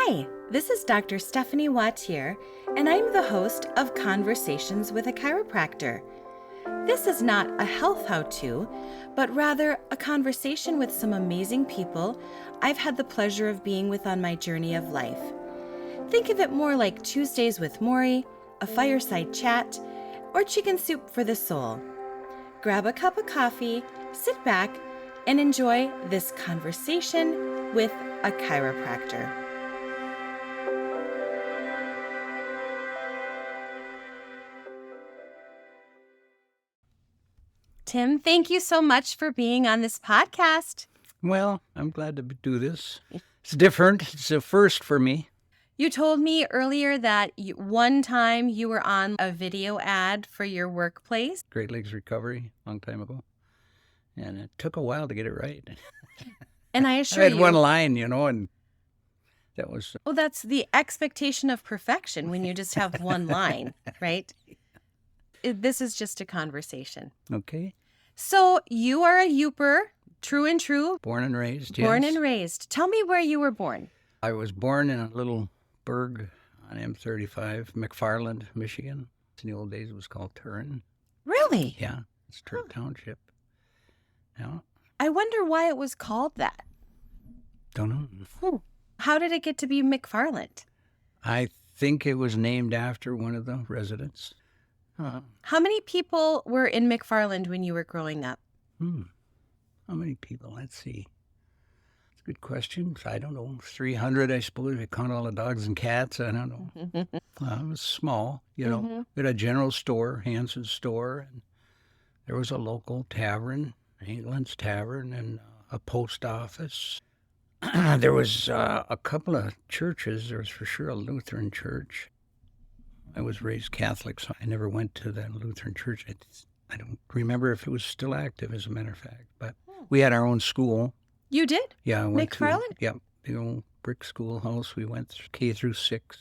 Hi, this is Dr. Stephanie Wautier, and I'm the host of Conversations with a Chiropractor. This is not a health how-to, but rather a conversation with some amazing people I've had the pleasure of being with on my journey of life. Think of it more like Tuesdays with Maury, a fireside chat, or chicken soup for the soul. Grab a cup of coffee, sit back, and enjoy this conversation with a chiropractor. Tim, thank you so much for being on this podcast. Well, I'm glad to do this. It's different. It's a first for me. You told me earlier that one time you were on a video ad for your workplace. Great Lakes Recovery, a long time ago. And it took a while to get it right. And I assure you... I had one line, and that was... Oh, that's the expectation of perfection when you just have one line, right? This is just a conversation. Okay. So you are a Upper, true and true. Born and raised, yes. Born and raised. Tell me where you were born. I was born in a little burg on M35, McFarland, Michigan. In the old days, it was called Turin. Really? Yeah, it's Turin Township. Yeah. I wonder why it was called that. Don't know. How did it get to be McFarland? I think it was named after one of the residents. How many people were in McFarland when you were growing up? How many people? Let's see. That's a good question. I don't know. 300, I suppose, if you count all the dogs and cats. I don't know. It was small, We had a general store, Hanson's store, and there was a local tavern, England's Tavern, and a post office. There was a couple of churches. There was for sure a Lutheran church. I was raised Catholic, so I never went to that Lutheran church. I don't remember if it was still active, as a matter of fact. But we had our own school. You did? Yeah, I went McFarland? The old brick schoolhouse. We went K through 6th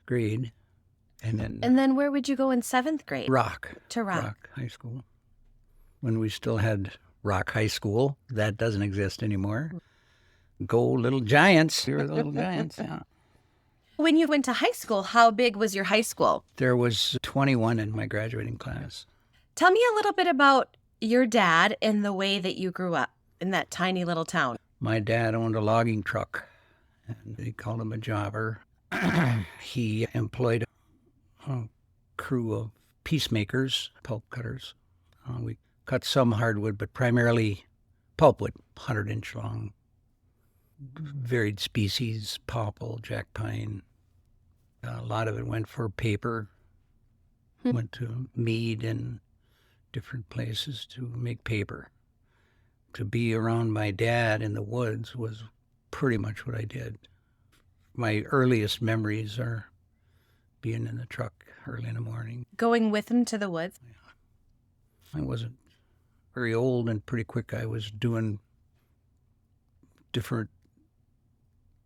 grade. And then where would you go in 7th grade? Rock. To Rock. Rock High School. When we still had Rock High School. That doesn't exist anymore. Go Little Giants. You're the Little Giants, yeah. When you went to high school, how big was your high school? There was 21 in my graduating class. Tell me a little bit about your dad and the way that you grew up in that tiny little town. My dad owned a logging truck, and they called him a jobber. He employed a crew of peacemakers, pulp cutters. We cut some hardwood, but primarily pulpwood, 100-inch long, varied species, popple, jack pine. A lot of it went for paper, went to Mead and different places to make paper. To be around my dad in the woods was pretty much what I did. My earliest memories are being in the truck early in the morning. Going with him to the woods? Yeah. I wasn't very old, and pretty quick I was doing different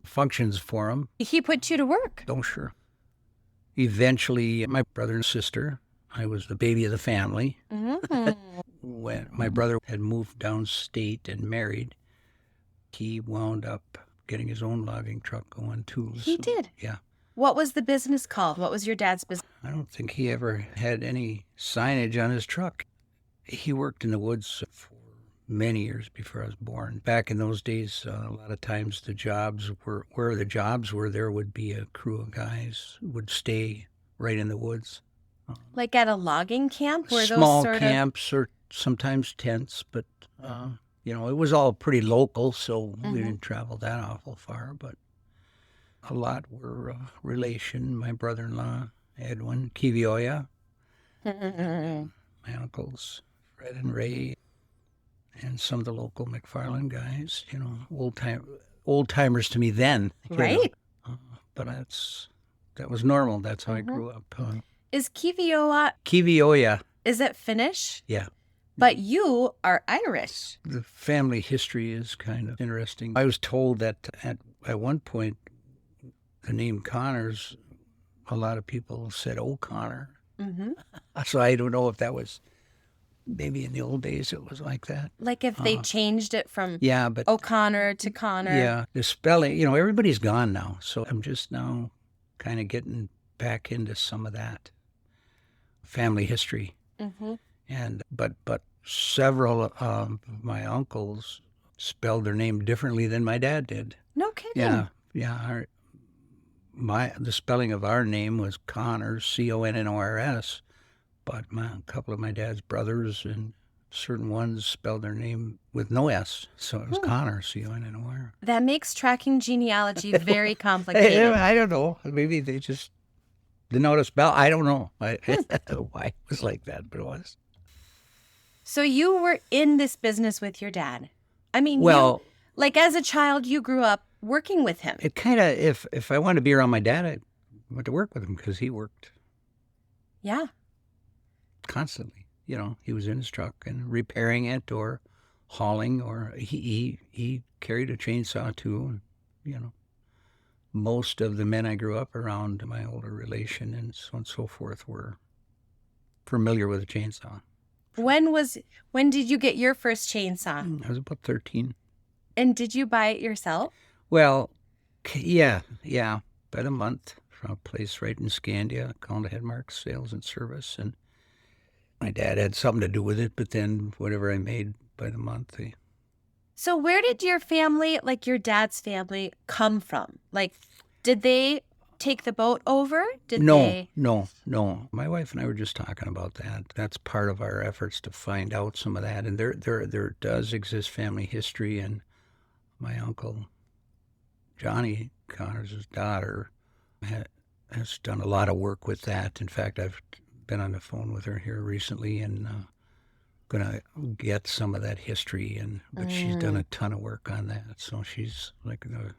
functions for him. He put you to work? Oh, sure. Eventually, my brother and sister, I was the baby of the family. When my brother had moved downstate and married, he wound up getting his own logging truck going too. He did? Yeah. What was the business called? What was your dad's business? I don't think he ever had any signage on his truck. He worked in the woods for many years before I was born. Back in those days, a lot of times the jobs were, where the jobs were, there would be a crew of guys who would stay right in the woods. Like at a logging camp? Where small those camps or sometimes tents, but, it was all pretty local, so we didn't travel that awful far, but a lot were relation. My brother-in-law, Edwin, Kivioya, my uncles, Fred and Ray, and some of the local McFarland guys, old timers to me then. Right. But that was normal. That's how I grew up. Is Kivioya? Kivioya. Is it Finnish? Yeah. But you are Irish. The family history is kind of interesting. I was told that at one point, the name Connors, a lot of people said O'Connor. So I don't know if that was maybe in the old days it was like that. Like if they changed it from Yeah, but O'Connor to Connor. yeah, the spelling, everybody's gone now. So I'm just now kind of getting back into some of that family history. Mm-hmm. But several of my uncles spelled their name differently than my dad did. No kidding. Yeah. The spelling of our name was Connors, Connors, but a couple of my dad's brothers and certain ones spelled their name with no S, so it was Connor, Connor. That makes tracking genealogy very complicated. I don't know. Maybe they just didn't know how to spell. I don't know why it was like that, but it was. So you were in this business with your dad. I mean, well, like as a child, you grew up working with him. It kind of, if I wanted to be around my dad, I went to work with him because he worked. Yeah. Constantly. He was in his truck and repairing it or hauling, or he carried a chainsaw too. Most of the men I grew up around, my older relation and so on and so forth, were familiar with a chainsaw. When did you get your first chainsaw? I was about 13. And did you buy it yourself? Well, yeah, by the month from a place right in Scandia called Headmark Sales and Service, and my dad had something to do with it, but then whatever I made by the month. So where did your family, like your dad's family, come from? Like, did they take the boat over? No. My wife and I were just talking about that. That's part of our efforts to find out some of that. And there does exist family history, and my uncle, Johnny Connors' daughter, has done a lot of work with that. In fact, I've been on the phone with her here recently and going to get some of that history. But she's done a ton of work on that. So she's like a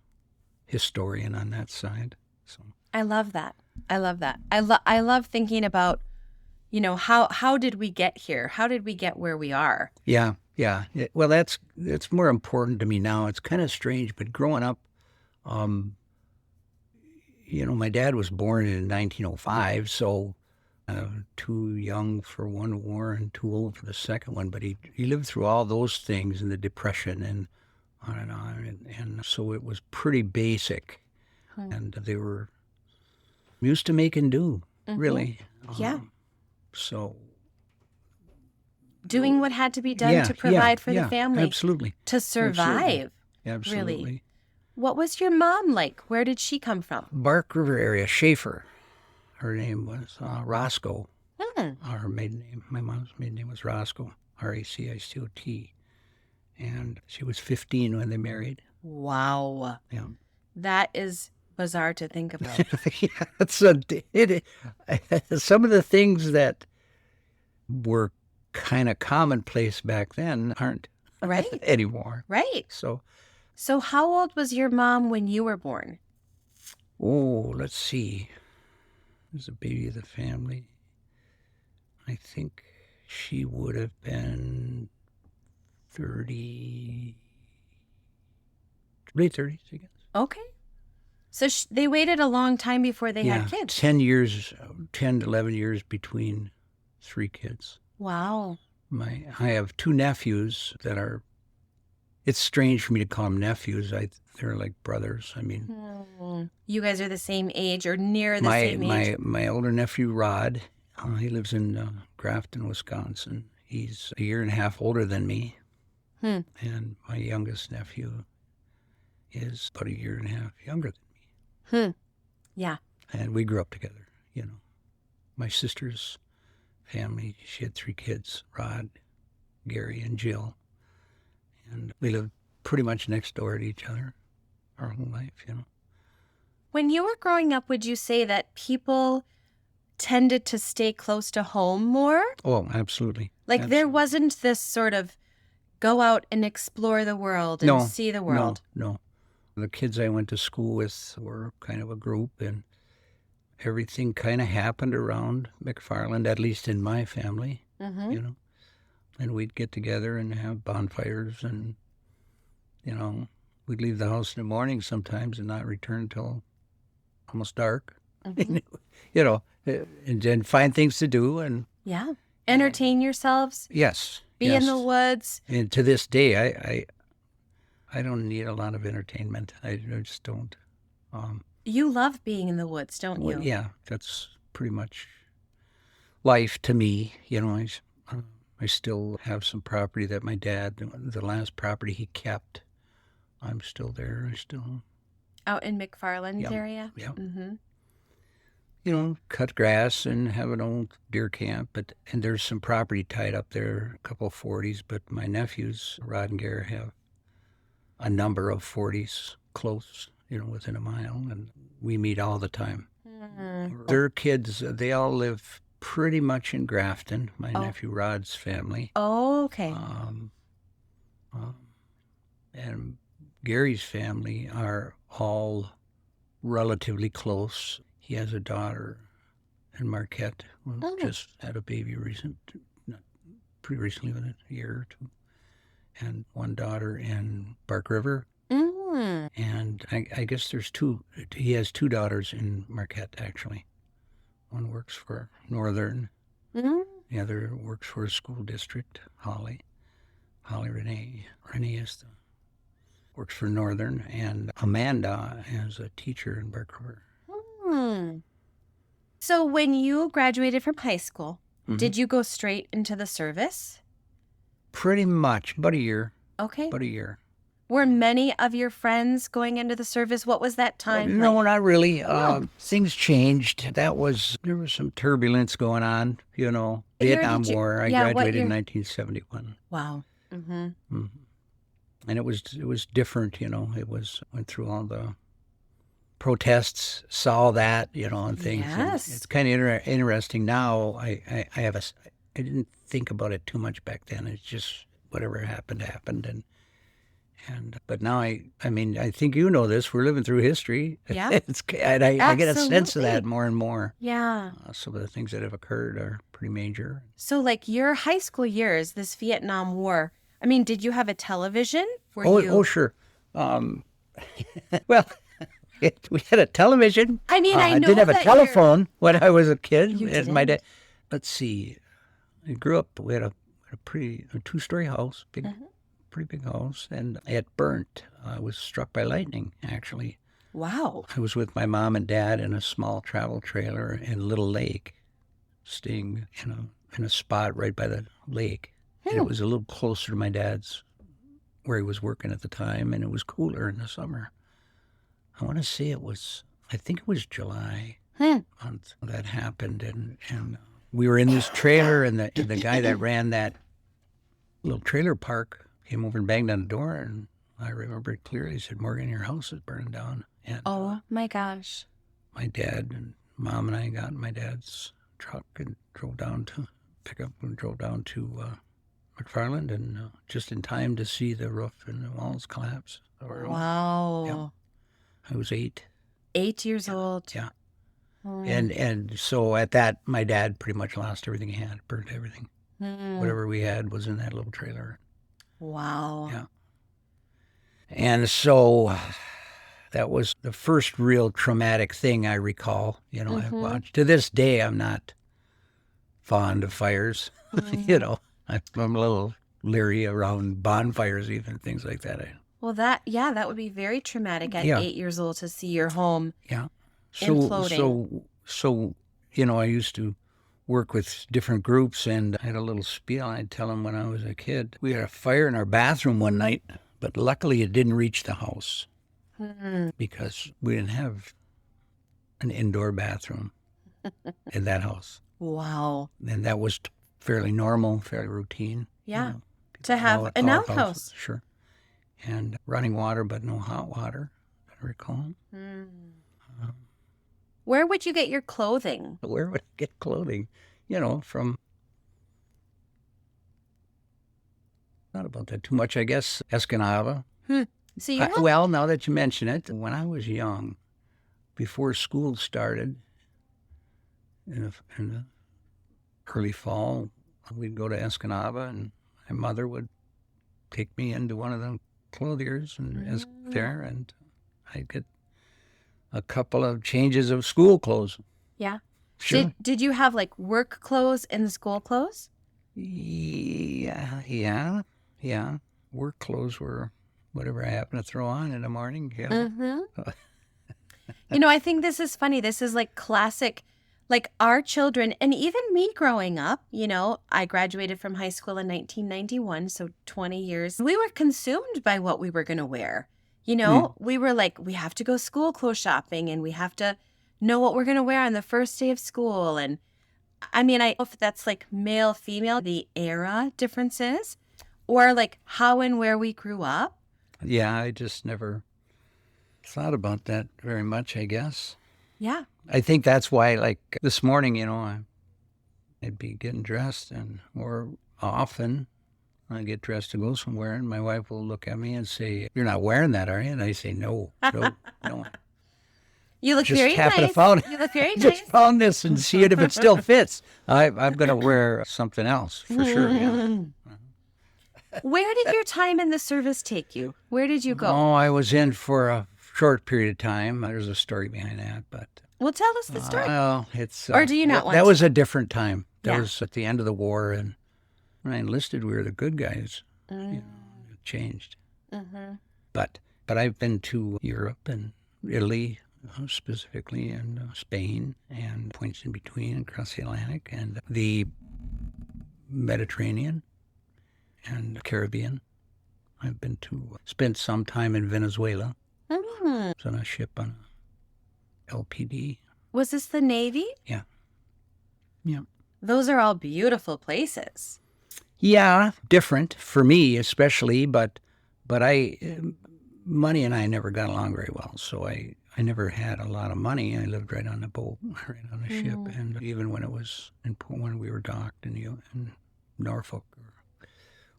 historian on that side. So I love that. I love thinking about, how did we get here? How did we get where we are? Yeah. Well, that's more important to me now. It's kind of strange, but growing up, my dad was born in 1905, so too young for one war and too old for the second one. But he lived through all those things and the Depression and on and on, and so it was pretty basic, and they were used to make and do, really. Yeah. So doing what had to be done to provide for the family. Absolutely. To survive. Absolutely. Really. What was your mom like? Where did she come from? Bark River area, Schaefer. Her name was Roscoe. Her maiden name. My mom's maiden name was Roscoe, Racicot. And she was 15 when they married. Wow. Yeah. That is bizarre to think about. Some of the things that were kind of commonplace back then aren't anymore. Right. So how old was your mom when you were born? Oh, let's see. As a baby of the family, I think she would have been 30, late 30s, I guess. Okay. So they waited a long time before they had kids. 10 to 11 years between 3 kids. Wow. I have 2 nephews that are, it's strange for me to call them nephews. They're like brothers. I mean, you guys are the same age or near the same age. My older nephew, Rod, he lives in Grafton, Wisconsin. He's a year and a half older than me. And my youngest nephew is about a year and a half younger than me. Yeah. And we grew up together, My sister's family, she had 3 kids, Rod, Gary, and Jill. And we lived pretty much next door to each other our whole life, When you were growing up, would you say that people tended to stay close to home more? Oh, absolutely. Like there wasn't this sort of go out and explore the world and see the world? No. The kids I went to school with were kind of a group, and everything kind of happened around McFarland, at least in my family, And we'd get together and have bonfires and, we'd leave the house in the morning sometimes and not return till almost dark, and then find things to do. And, entertain yourselves, Yes. be in the woods. And to this day, I don't need a lot of entertainment. I just don't. You love being in the woods, don't you? Yeah, that's pretty much life to me. I still have some property that my dad, the last property he kept, I'm still there. I still. Out in McFarland area? Yeah. Mm-hmm. Cut grass and have an old deer camp. And there's some property tied up there, a couple of 40s, but my nephews, Rod and Gare, have a number of 40s close, within a mile, and we meet all the time. Mm-hmm. Their kids, they all live pretty much in Grafton, my nephew Rod's family. Oh, okay. And Gary's family are all relatively close. He has a daughter in Marquette who just had a baby pretty recently, within a year or two, and one daughter in Bark River. Mm. And I guess he has two daughters in Marquette, actually. One works for Northern, the other works for a school district, Holly Renee. Renee works for Northern, and Amanda is a teacher in Bark River. So when you graduated from high school, did you go straight into the service? Pretty much, about a year. Okay. About a year. Were many of your friends going into the service? What was that time No, like? not really. Things changed. There was some turbulence going on, Vietnam War. I graduated in 1971. Wow. Mm-hmm. Mm-hmm. And it was different, went through all the protests, saw that, and things. Yes. And it's kind of interesting now. I didn't think about it too much back then. It's just whatever happened. But now I think you know this. We're living through history. Yeah. I get a sense of that more and more. Yeah. Some of the things that have occurred are pretty major. So like your high school years, this Vietnam War, did you have a television? Oh, sure. Well, we had a television. I know I didn't have a telephone when I was a kid. You didn't? My dad. Let's see. I grew up. We had a two-story house, pretty big house, and it burnt. I was struck by lightning, actually. Wow. I was with my mom and dad in a small travel trailer in Little Lake, staying in a spot right by the lake. And it was a little closer to my dad's, where he was working at the time, and it was cooler in the summer. I want to say I think it was July month that happened, and we were in this trailer, and the guy that ran that little trailer park came over and banged on the door, and I remember it clearly. He said, "Morgan, your house is burning down." And oh my gosh. My dad and Mom and I got in my dad's truck and drove down to McFarland, and just in time to see the roof and the walls collapse. Wow. Yeah. I was 8. 8 years old. Yeah. And so at that, my dad pretty much lost everything he had, burned everything. Whatever we had was in that little trailer. Wow. Yeah. And so that was the first real traumatic thing I recall. I watched. To this day, I'm not fond of fires. I'm a little leery around bonfires, even things like that. Well, that would be very traumatic at 8 years old to see your home imploding. So, I used to work with different groups, and I had a little spiel I'd tell them when I was a kid. We had a fire in our bathroom one night, but luckily it didn't reach the house because we didn't have an indoor bathroom in that house. Wow. And that was fairly normal, fairly routine. Yeah. To have an outhouse. Sure. And running water, but no hot water, I recall. Where would you get your clothing? Where would I get clothing? From, not about that too much, I guess, Escanaba. So well, now that you mention it, when I was young, before school started, in the early fall, we'd go to Escanaba, and my mother would take me into one of the clothiers there, and I'd get a couple of changes of school clothes. Yeah. Sure. Did you have like work clothes and school clothes? Yeah. Work clothes were whatever I happened to throw on in the morning. Yeah. Mm-hmm. I think this is funny. This is like classic, like our children, and even me growing up, I graduated from high school in 1991, so 20 years. We were consumed by what we were going to wear. We were like, we have to go school clothes shopping and we have to know what we're going to wear on the first day of school. And I mean, I don't know if that's like male, female, the era differences, or like how and where we grew up. Yeah, I just never thought about that very much, I guess. Yeah. I think that's why, like this morning, I'd be getting dressed, and more often I get dressed to go somewhere, and my wife will look at me and say, "You're not wearing that, are you?" And I say, "No, no." You look Just very happen nice. to found, You look very just nice. found this and see it if it still fits. I'm going to wear something else for sure. Yeah. Where did your time in the service take you? Where did you go? Oh, I was in for a short period of time. There's a story behind that, but Well, tell us the story. well, it's Or do you not want that to? was a different time. That Yeah. was at the end of the war, and when I enlisted, we were the good guys. It changed. Mm-hmm. But I've been to Europe and Italy, specifically, and Spain, and points in between, across the Atlantic, and the Mediterranean, and Caribbean. I've been to, spent some time in Venezuela. Mm-hmm. I was on a ship on a LPD. Was this the Navy? Yeah. Those are all beautiful places. Yeah, different for me especially, but money and I never got along very well, so I never had a lot of money. I lived right on the boat, right on the ship, and even when it was when we were docked in Norfolk or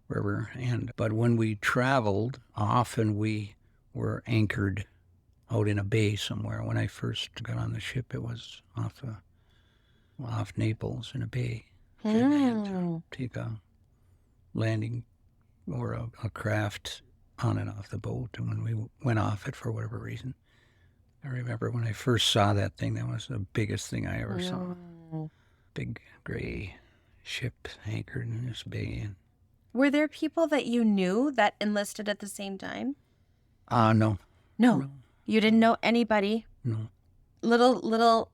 wherever, but when we traveled, often we were anchored out in a bay somewhere. When I first got on the ship, it was off Naples in a bay. And I had to take a landing or a craft on and off the boat. And when we went off it for whatever reason, I remember when I first saw that thing, that was the biggest thing I ever saw. Big gray ship anchored in this bay. And Were there people that you knew that enlisted at the same time? No. No. You didn't know anybody? No. Little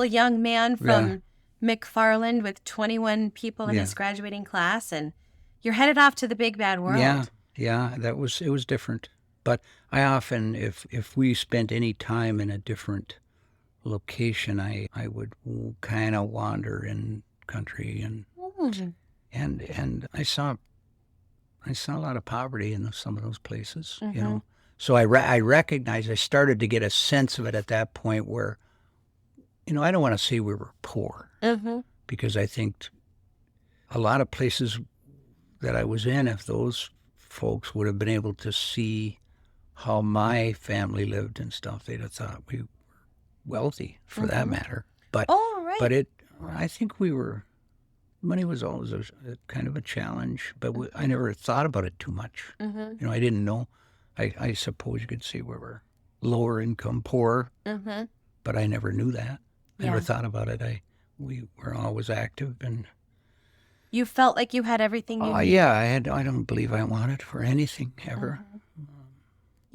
young man from McFarland with 21 people in his graduating class, and you're headed off to the big bad world. Yeah, it was different. But I often, if we spent any time in a different location, I would kind of wander in country, and I saw a lot of poverty in some of those places, So I recognized, I started to get a sense of it at that point where, I don't want to say we were poor, because I think a lot of places that I was in, if those folks would have been able to see how my family lived and stuff, they'd have thought we were wealthy, for that matter. But I think money was always a kind of a challenge, but I never thought about it too much. I didn't know. I suppose you could say we were lower income, poor, but I never knew that. I never thought about it. We were always active, and you felt like you had everything you needed. Yeah, I don't believe I wanted for anything ever.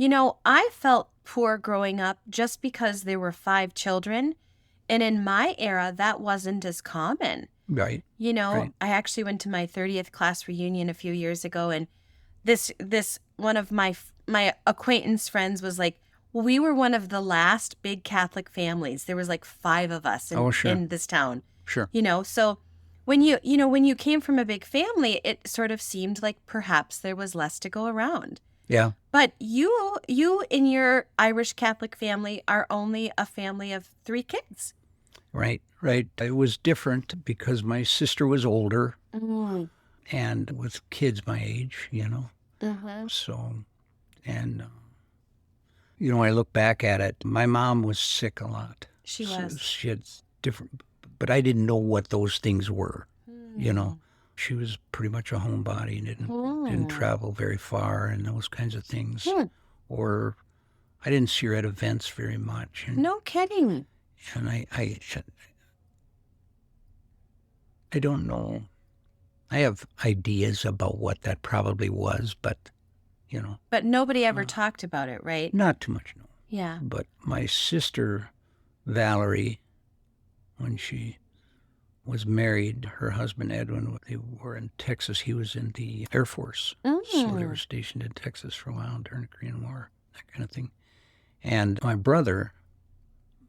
I felt poor growing up just because there were 5 children, and in my era that wasn't as common. Right. I actually went to my 30th class reunion a few years ago, and this one of my acquaintance friends was like, well, we were one of the last big Catholic families. There was like 5 of us in this town. Sure. So when you came from a big family, it sort of seemed like perhaps there was less to go around. Yeah. But you in your Irish Catholic family are only a family of 3 kids. Right. It was different because my sister was older and with kids my age, So, and, I look back at it, my mom was sick a lot. She was. She had different, but I didn't know what those things were, She was pretty much a homebody and didn't travel very far and those kinds of things. Or I didn't see her at events very much. And, no kidding. And I don't know. I have ideas about what that probably was, but, But nobody ever talked about it, right? not too much, no. Yeah. But my sister, Valerie, when she was married, her husband, Edwin, they were in Texas. He was in the Air Force. So they were stationed in Texas for a while during the Korean War, that kind of thing. And my brother,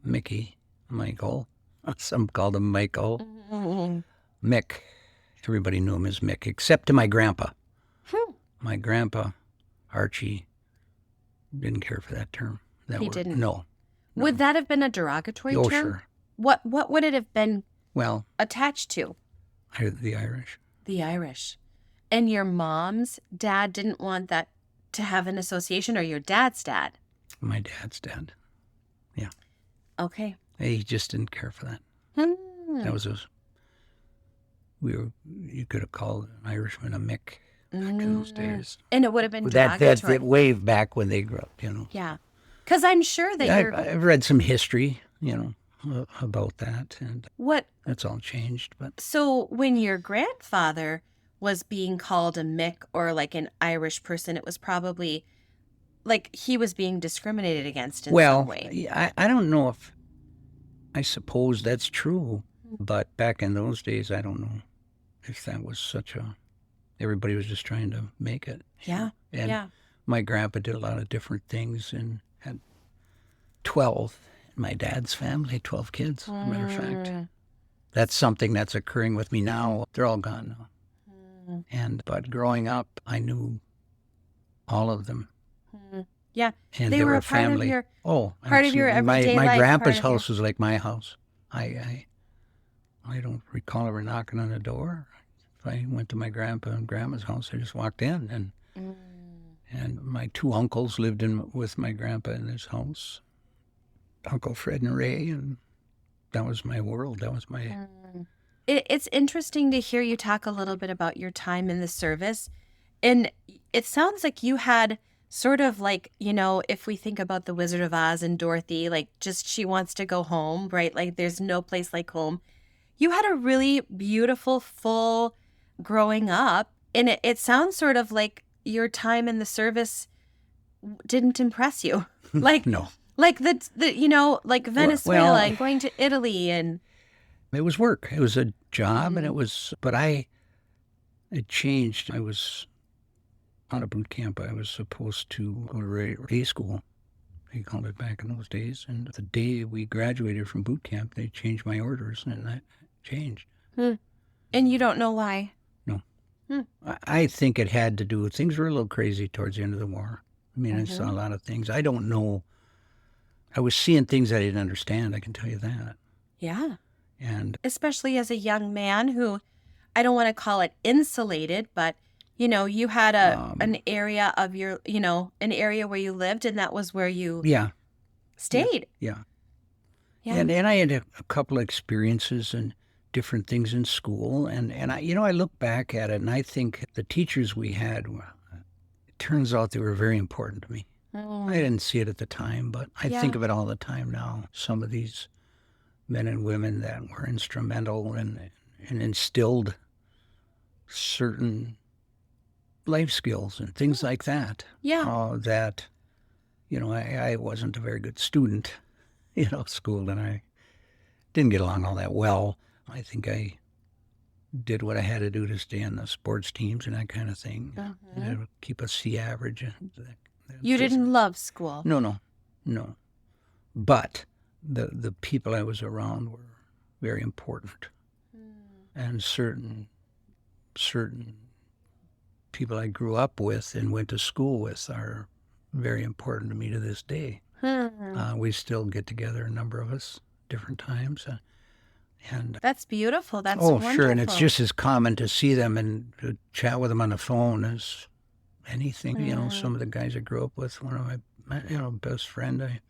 Michael, some called him Michael, Mick, everybody knew him as Mick, except to my grandpa. My grandpa, Archie, didn't care for that term. He didn't? No. Would that have been a derogatory term? Sure. What would it have been Well, attached to? the Irish. The Irish. And your mom's dad didn't want that to have an association, or your dad's dad? My dad's dad. Yeah. Okay. He just didn't care for that. That was you could have called an Irishman a Mick back in those days. And it would have been That derogatory. wave back when they grew up, Yeah. Because I'm sure that I've read some history, about that, and What? that's all changed. But So when your grandfather was being called a Mick or like an Irish person, it was probably like he was being discriminated against in some way. I don't know if, I suppose that's true, but back in those days, I don't know if that was everybody was just trying to make it. Yeah. And yeah. my grandpa did a lot of different things and had 12, my dad's family, 12 kids, as a matter of fact. That's something that's occurring with me now. They're all gone now. But growing up, I knew all of them. Yeah. And They were were a part of your part of your everyday my life, grandpa's part of house was like my house. I don't recall ever knocking on the door. If I went to my grandpa and grandma's house, I just walked in, and my two uncles lived with my grandpa in his house, Uncle Fred and Ray, and that was my world. That was my. It's interesting to hear you talk a little bit about your time in the service, and it sounds like you had sort of like, if we think about the Wizard of Oz and Dorothy, like just she wants to go home, right? Like there's no place like home. You had a really beautiful, full growing up, and it sounds sort of like your time in the service didn't impress you. Like No. Like like Venezuela and going to Italy and. It was work. It was a job, and but it changed. I was out of boot camp. I was supposed to go to day school. They called it back in those days. And the day we graduated from boot camp, they changed my orders, and that changed. And you don't know why? No. I think it had to do with things were a little crazy towards the end of the war. I mean, I saw a lot of things. I don't know. I was seeing things I didn't understand, I can tell you that. Yeah. And especially as a young man who, I don't want to call it insulated, but, you had an area of your, an area where you lived, and that was where you stayed. Yeah. And I had a couple of experiences and different things in school. And I look back at it, and I think the teachers we had, it turns out they were very important to me. I didn't see it at the time, but I think of it all the time now. Some of these men and women that were instrumental and instilled certain life skills and things like that. Yeah. That, I wasn't a very good student, school, and I didn't get along all that well. I think I did what I had to do to stay on the sports teams and that kind of thing, to keep a C average. You didn't love school? No. But the people I was around were very important. And certain people I grew up with and went to school with are very important to me to this day. We still get together, a number of us, different times. And that's beautiful. That's wonderful. Sure. And it's just as common to see them and to chat with them on the phone as anything. Some of the guys I grew up with, one of my best friend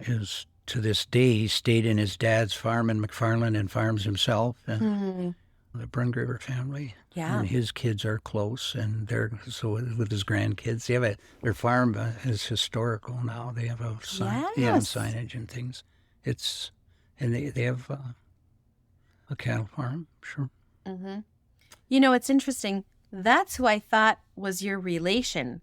is to this day, he stayed in his dad's farm in McFarland and farms himself. And the Brungraver family. Yeah. And his kids are close, and so with his grandkids. They have their farm is historical now. They have a sign, signage and things. And they have a cattle farm, sure. It's interesting. That's who I thought was your relation.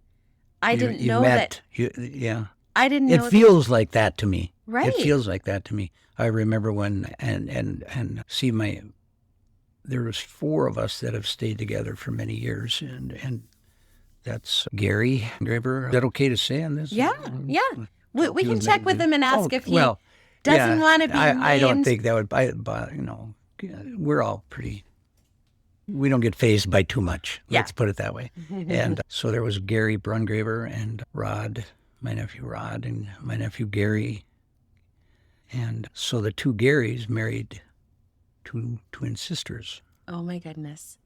I didn't you know met, that. yeah. I didn't It know feels like that to me. Right. It feels like that to me. I remember when, and see, there was 4 of us that have stayed together for many years, and that's Gary Graver. Is that okay to say on this? Yeah. We can check with him and ask if he doesn't yeah, want to be named. I don't think that would, we're all pretty, we don't get fazed by too much. Let's put it that way. And so there was Gary Brungraver and Rod, my nephew Rod, and my nephew Gary. And so the 2 Garys married 2 twin sisters. Oh, my goodness.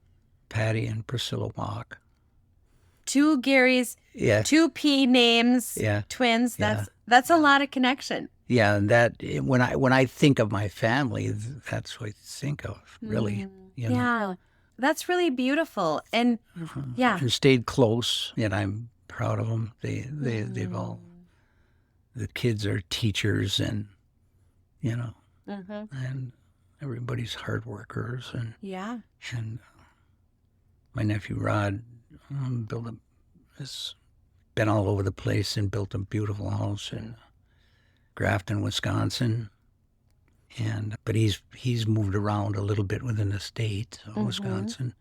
Patty and Priscilla Walk. 2 Garys, 2 P names, twins. That's a lot of connection. Yeah, and that when I think of my family, that's what I think of, really. Yeah, that's really beautiful. And and stayed close, and I'm proud of them. They've all, the kids are teachers, and and everybody's hard workers, and and my nephew Rod has been all over the place and built a beautiful house in Grafton, Wisconsin, but he's moved around a little bit within the state of Wisconsin.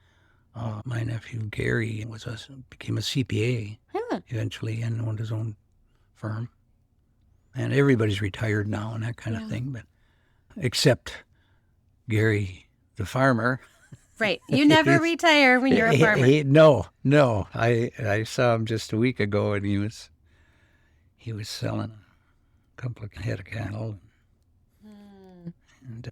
My nephew Gary became a CPA eventually and owned his own firm. And everybody's retired now and that kind of thing, but except Gary, the farmer. Right. You never retire when you're a farmer. No. I saw him just a week ago, and he was selling a couple of head of cattle.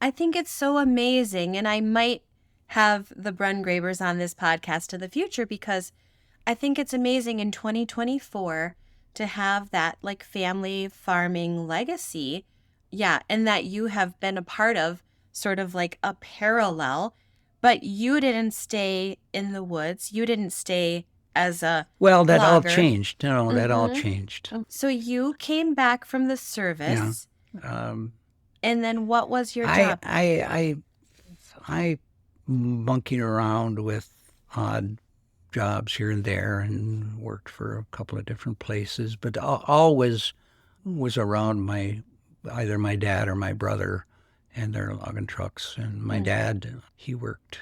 I think it's so amazing, and I might have the Brungravers on this podcast in the future because I think it's amazing in 2024 to have that like family farming legacy. Yeah, and that you have been a part of sort of like a parallel, but you didn't stay in the woods. You didn't stay as a that all logger. changed. No, that all changed. So you came back from the service. Yeah. And then what was your job? I monkeyed around with odd jobs here and there and worked for a couple of different places, but always was around either my dad or my brother and their logging trucks. And my dad, he worked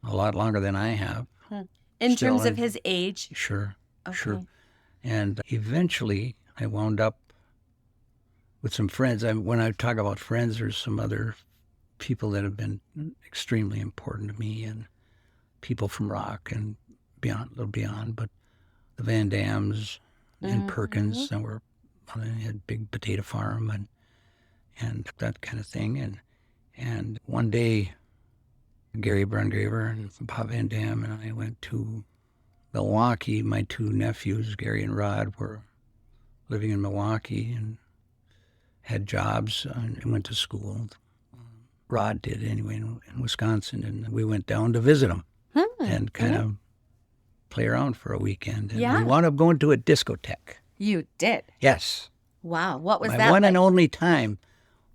a lot longer than I have. In terms of his age? Sure, sure. And eventually I wound up with some friends. When I talk about friends, there's some other people that have been extremely important to me, and people from Rock and beyond, a little beyond, but the Van Dams and Perkins that had a big potato farm and that kind of thing. And one day, Gary Brungraver and Bob Van Dam and I went to Milwaukee. My 2 nephews, Gary and Rod, were living in Milwaukee and had jobs and went to school. Rod did anyway in Wisconsin, and we went down to visit him and kind of play around for a weekend. And we wound up going to a discotheque. You did? Yes. Wow. What was My that one like? and only time.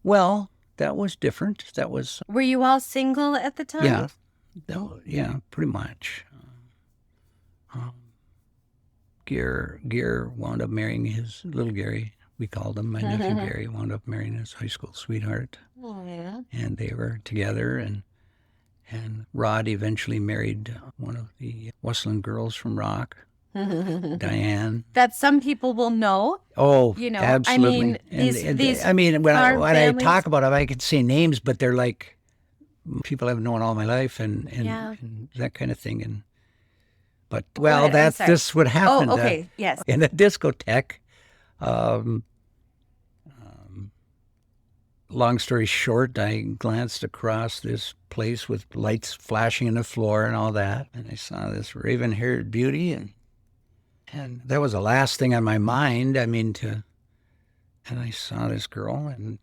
Well, that was different. That was... Were you all single at the time? Yeah. Yeah, pretty much. Gear wound up marrying his little Gary. We called him. My nephew Gary wound up marrying his high school sweetheart. Oh, yeah. And they were together, and Rod eventually married one of the Westland girls from Rock, Diane. That some people will know. Oh, I absolutely. mean, these when I families. talk about it, I could say names, but they're like people I've known all my life and that kind of thing. But this would happen. Oh, okay, yes. In a discotheque. Long story short, I glanced across this place with lights flashing in the floor and all that, and I saw this raven-haired beauty, and that was the last thing on my mind. And I saw this girl, and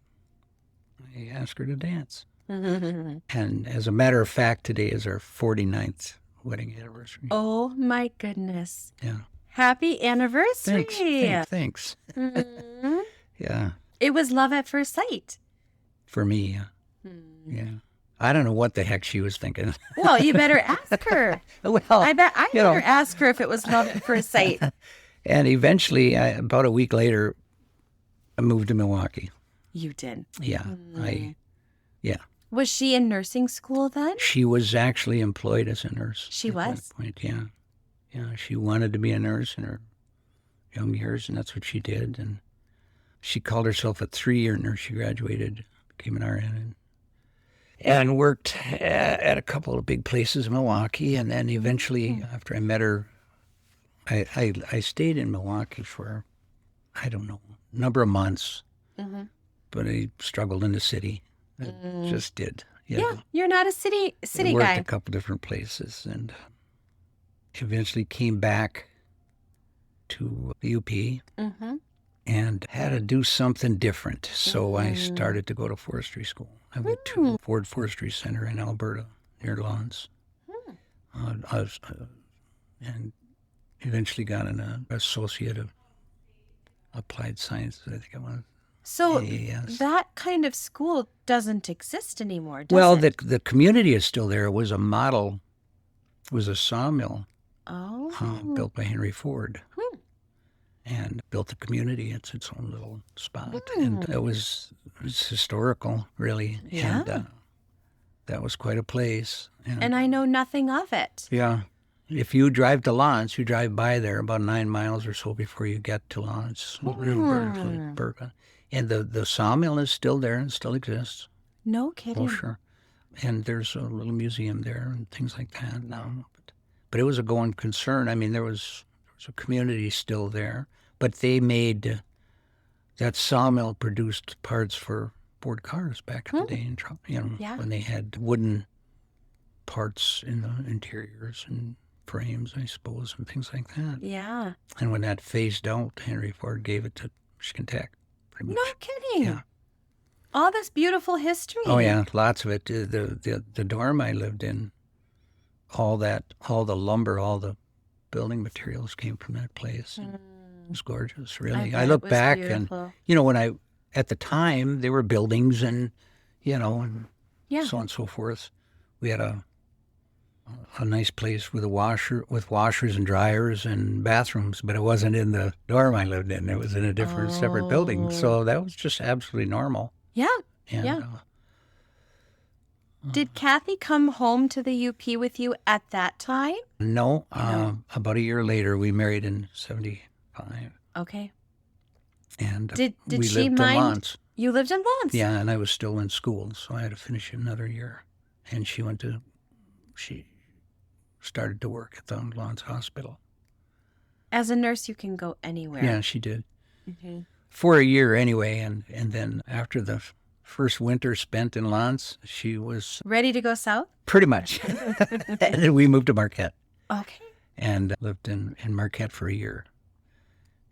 I asked her to dance. And as a matter of fact, today is our 49th wedding anniversary. Oh my goodness! Yeah. Happy anniversary! Thanks. Yeah. It was love at first sight. For me, yeah. I don't know what the heck she was thinking. Well, you better ask her. Well, I bet I you know. better ask her if it was love at first sight. And eventually, about a week later, I moved to Milwaukee. You did. Yeah, yeah. Was she in nursing school then? She was actually employed as a nurse. She at was? that point, yeah. Yeah, she wanted to be a nurse in her young years, and that's what she did. And she called herself a 3-year nurse. She graduated, became an RN, and worked at a couple of big places in Milwaukee. And then eventually, after I met her, I stayed in Milwaukee for, I don't know, a number of months. Mm-hmm. But I struggled in the city. I just did. Yeah, you're not a city I worked guy. a couple different places, and eventually came back to the UP and had to do something different. So I started to go to forestry school. I went to Ford Forestry Center in Alberta, near Lawrence. And eventually got an associate of applied sciences, I think I was. So AAS. that kind of school doesn't exist anymore, does Well, it? the community is still there. It was a model, it was a sawmill built by Henry Ford. And built the community. It's its own little spot. And it was historical, really. Yeah. And that was quite a place. And I know nothing of it. Yeah. If you drive to Lawrence, you drive by there about 9 miles or so before you get to Lawrence. Alberta. And the sawmill is still there and still exists. No kidding. Oh, sure. And there's a little museum there and things like that now. But it was a going concern. I mean, there was a community still there. But they made, that sawmill produced parts for Ford cars back in the day. When they had wooden parts in the interiors and frames, I suppose, and things like that. Yeah. And when that phased out, Henry Ford gave it to Michigan Tech. No kidding. Yeah. All this beautiful history. Oh yeah, lots of it. The dorm I lived in, all the lumber, all the building materials came from that place. It was gorgeous, really. I look back beautiful. And at the time there were buildings and and Yeah. so on and so forth. We had a nice place with with washers and dryers and bathrooms, but it wasn't in the dorm I lived in. It was in a different, separate building. So that was just absolutely normal. Yeah. And, Yeah. Did Kathy come home to the UP with you at that time? No, about a year later, we married in 1975. Okay. And Did we she lived mind? in Lawrence. You lived in Lawrence? Yeah, and I was still in school, so I had to finish another year. And she started to work at the Lawrence Hospital. As a nurse, you can go anywhere. Yeah, she did. For a year anyway, and then after the first winter spent in Lawrence, she was Ready to go south? pretty much. And then we moved to Marquette Okay. and lived in Marquette for a year.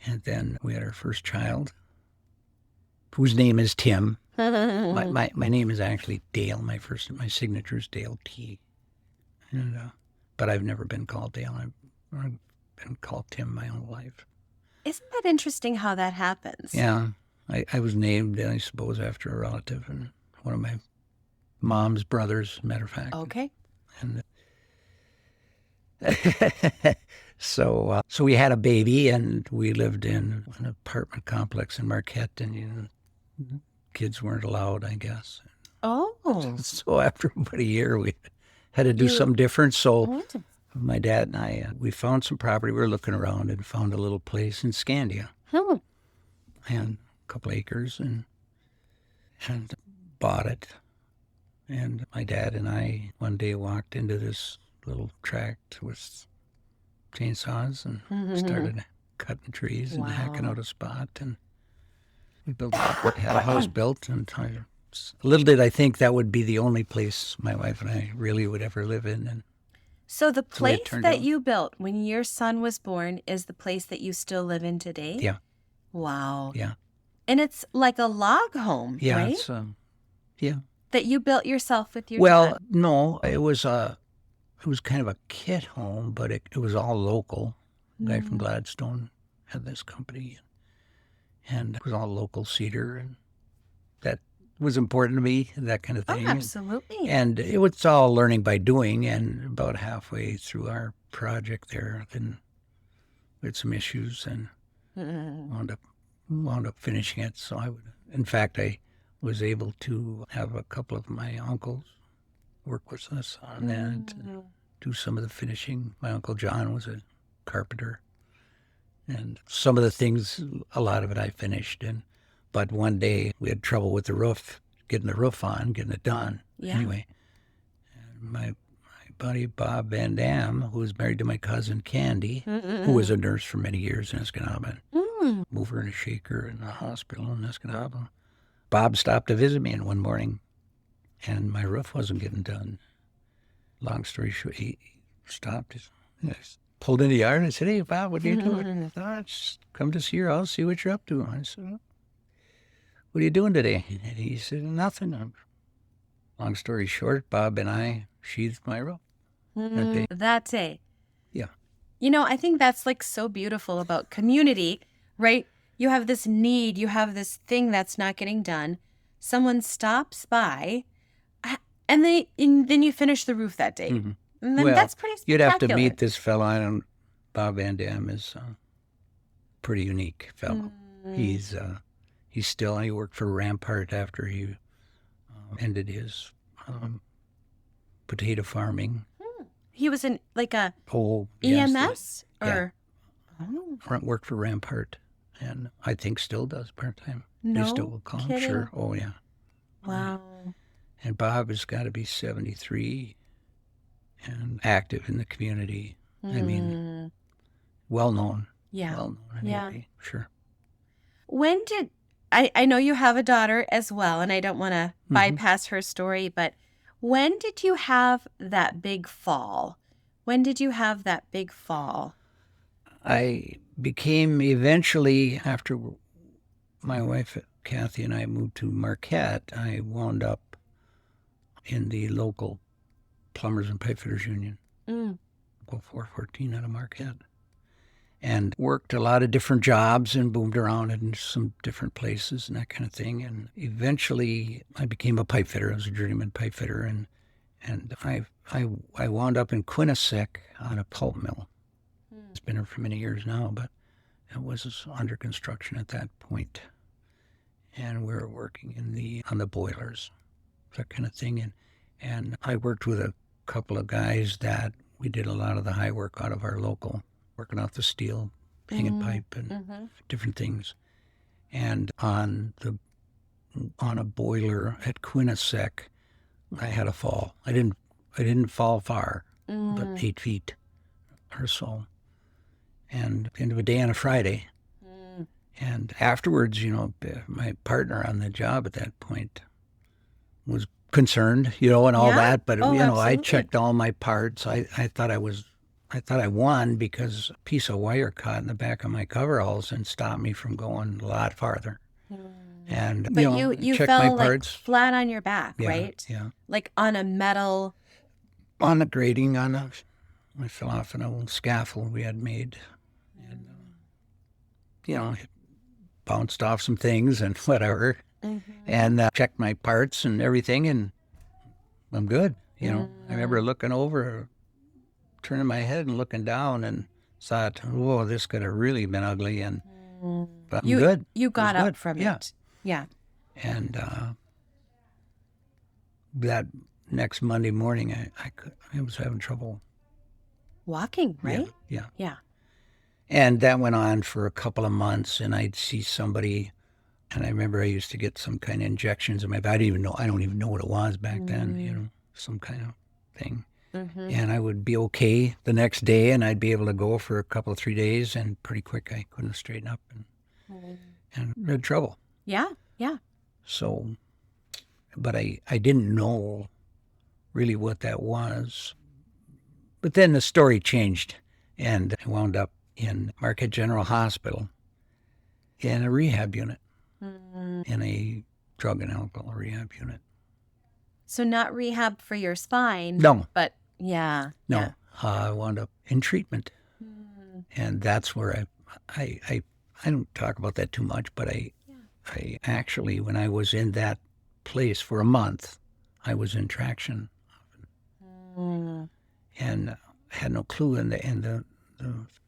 And then we had our first child, whose name is Tim. My name is actually Dale. My signature is Dale T. And but I've never been called Dale. I've been called Tim my whole life. Isn't that interesting how that happens? Yeah, I was named, I suppose, after a relative and one of my mom's brothers, matter of fact. Okay. And so we had a baby, and we lived in an apartment complex in Marquette, and kids weren't allowed, I guess. Oh. So after about a year, we had to do something different. So my dad and I, we found some property. We were looking around and found a little place in Scandia. And a couple acres, and bought it. And my dad and I one day walked into this little tract with chainsaws and started cutting trees and hacking out a spot. And we had a house built, and little did I think that would be the only place my wife and I really would ever live in. And so the place turned that out. you built when your son was born is the place that you still live in today? Yeah. Wow. Yeah. And it's like a log home, Yeah, right? it's yeah. That you built yourself with your Well, dad? no, it was kind of a kit home, but it was all local. The guy from Gladstone had this company, and it was all local cedar, and that was important to me, that kind of Oh, thing. absolutely. And it was all learning by doing. And about halfway through our project there, then we had some issues and wound up finishing it. So in fact, I was able to have a couple of my uncles work with us on that and do some of the finishing. My Uncle John was a carpenter. And some of the things, a lot of it I finished. But one day we had trouble with the roof, getting the roof on, getting it done. Yeah. Anyway, and my buddy Bob Van Dam, who was married to my cousin Candy, who was a nurse for many years in Escanaba, mover and a shaker in the hospital in Escanaba. Bob stopped to visit me one morning, and my roof wasn't getting done. Long story short, he stopped. He pulled in the yard and I said, "Hey, Bob, what are you doing?" "Oh, just come to see your house, see what you're up to." I said, "What are you doing today?" And he said, "Nothing." Long story short, Bob and I sheathed my roof that day. That day. Yeah. I think that's like so beautiful about community, right? You have this need, you have this thing that's not getting done. Someone stops by, and then you finish the roof that day. And then that's pretty spectacular. You'd have to meet this fellow. Bob Van Dam is a pretty unique fellow. He worked for Rampart after he ended his potato farming. He was in like a yes, EMS or worked for Rampart, and I think still does part-time. No they still will call him. kidding. Sure. Oh yeah. Wow. And Bob has got to be 73 and active in the community. I mean, well known. Yeah. Well known. Anyway. Sure. When did I know you have a daughter as well, and I don't want to bypass her story, but when did you have that big fall? When did you have that big fall? I became eventually, after my wife Kathy and I moved to Marquette, I wound up in the local Plumbers and Pipefitters Union, 414 out of Marquette, and worked a lot of different jobs and boomed around in some different places and that kind of thing. And eventually I became a pipe fitter. I was a journeyman pipe fitter, and I wound up in Quinnipiac on a pulp mill. It's been there for many years now, but it was under construction at that point. And we were working on the boilers, that kind of thing. And I worked with a couple of guys that we did a lot of the high work out of our local, working off the steel, hanging pipe and different things. And on a boiler at Quinnipiac, I had a fall. I didn't fall far, but 8 feet or so. And at the end of a day on a Friday. And afterwards, my partner on the job at that point was concerned, and all that. But I checked all my parts. I thought I won because a piece of wire caught in the back of my coveralls and stopped me from going a lot farther. And but you checked fell my parts. Like flat on your back, Yeah, right? Yeah. Like on a metal. On the grating, I fell off an old scaffold we had made, and it bounced off some things and whatever, and checked my parts and everything, and I'm good. I remember looking over, turning my head and looking down, and thought, "Whoa, this could have really been ugly." But I'm good. You got up from it. Yeah. And that next Monday morning, I was having trouble walking, right? Yeah. And that went on for a couple of months, and I'd see somebody, and I remember I used to get some kind of injections in my body. I don't even know what it was back then, some kind of thing. And I would be okay the next day, and I'd be able to go for a couple of 3 days, and pretty quick I couldn't straighten up and had trouble. Yeah. So, but I didn't know really what that was. But then the story changed, and I wound up in Marquette General Hospital in a rehab unit, in a drug and alcohol rehab unit. So not rehab for your spine. No. But yeah. No. Yeah. I wound up in treatment. And that's where I don't talk about that too much, but I actually, when I was in that place for a month. I was in traction and had no clue. And the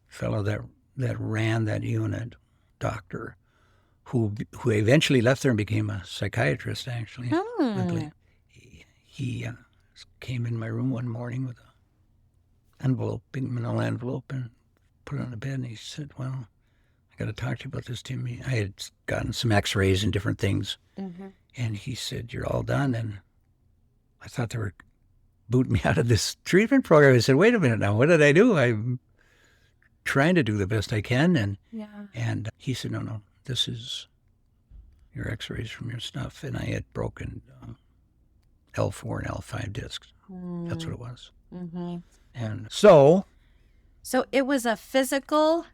fellow that ran that unit, doctor, who eventually left there and became a psychiatrist, actually. I believe. He came in my room one morning with an envelope, big manila envelope, and put it on the bed, and he said, well, I got to talk to you about this, Timmy. I had gotten some x-rays and different things, and he said, you're all done. And I thought they were booting me out of this treatment program. I said, wait a minute now, what did I do? I'm trying to do the best I can. And he said, no, this is your x-rays from your stuff. And I had broken L4 and L5 discs. That's what it was. And so it was a physical,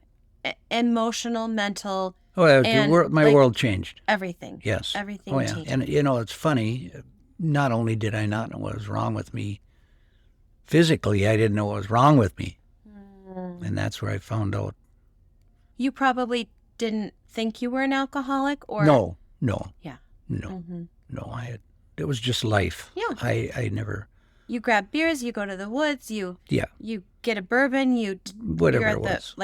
emotional, mental, and my world changed. Everything. Yes. Everything changed. And it's funny, not only did I not know what was wrong with me physically, I didn't know what was wrong with me. And that's where I found out. You probably didn't think you were an alcoholic, or? No. Yeah. No. It was just life. Yeah. I never. You grab beers, you go to the woods, you get a bourbon, whatever it was.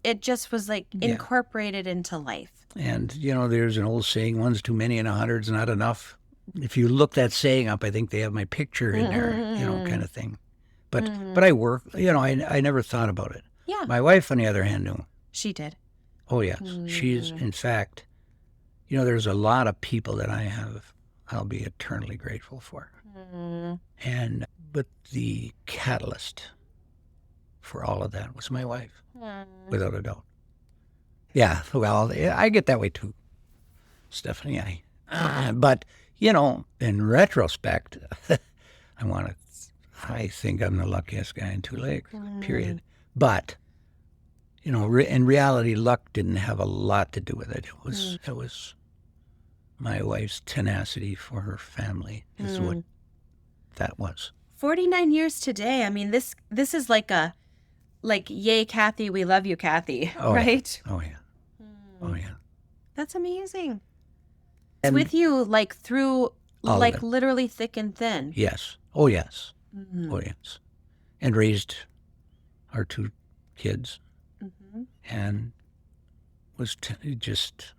It just was incorporated into life. And, there's an old saying, one's too many and 100's not enough. If you look that saying up, I think they have my picture in there, kind of thing. But I work, I never thought about it. Yeah. My wife, on the other hand, knew. She did. Oh, yes. She's, in fact, there's a lot of people that I'll be eternally grateful for. But the catalyst for all of that was my wife, without a doubt. Yeah, well, I get that way too, Stephanie. But, in retrospect, I think I'm the luckiest guy in Two Lakes, period. But, in reality, luck didn't have a lot to do with it. It was my wife's tenacity for her family is what that was. 49 years today. I mean, this is yay, Kathy, we love you, Kathy, right? Yeah. Oh, yeah. That's amazing. It's with you, through, literally thick and thin. Yes. Oh, yes. Oh, yes. And raised our two kids. And was just,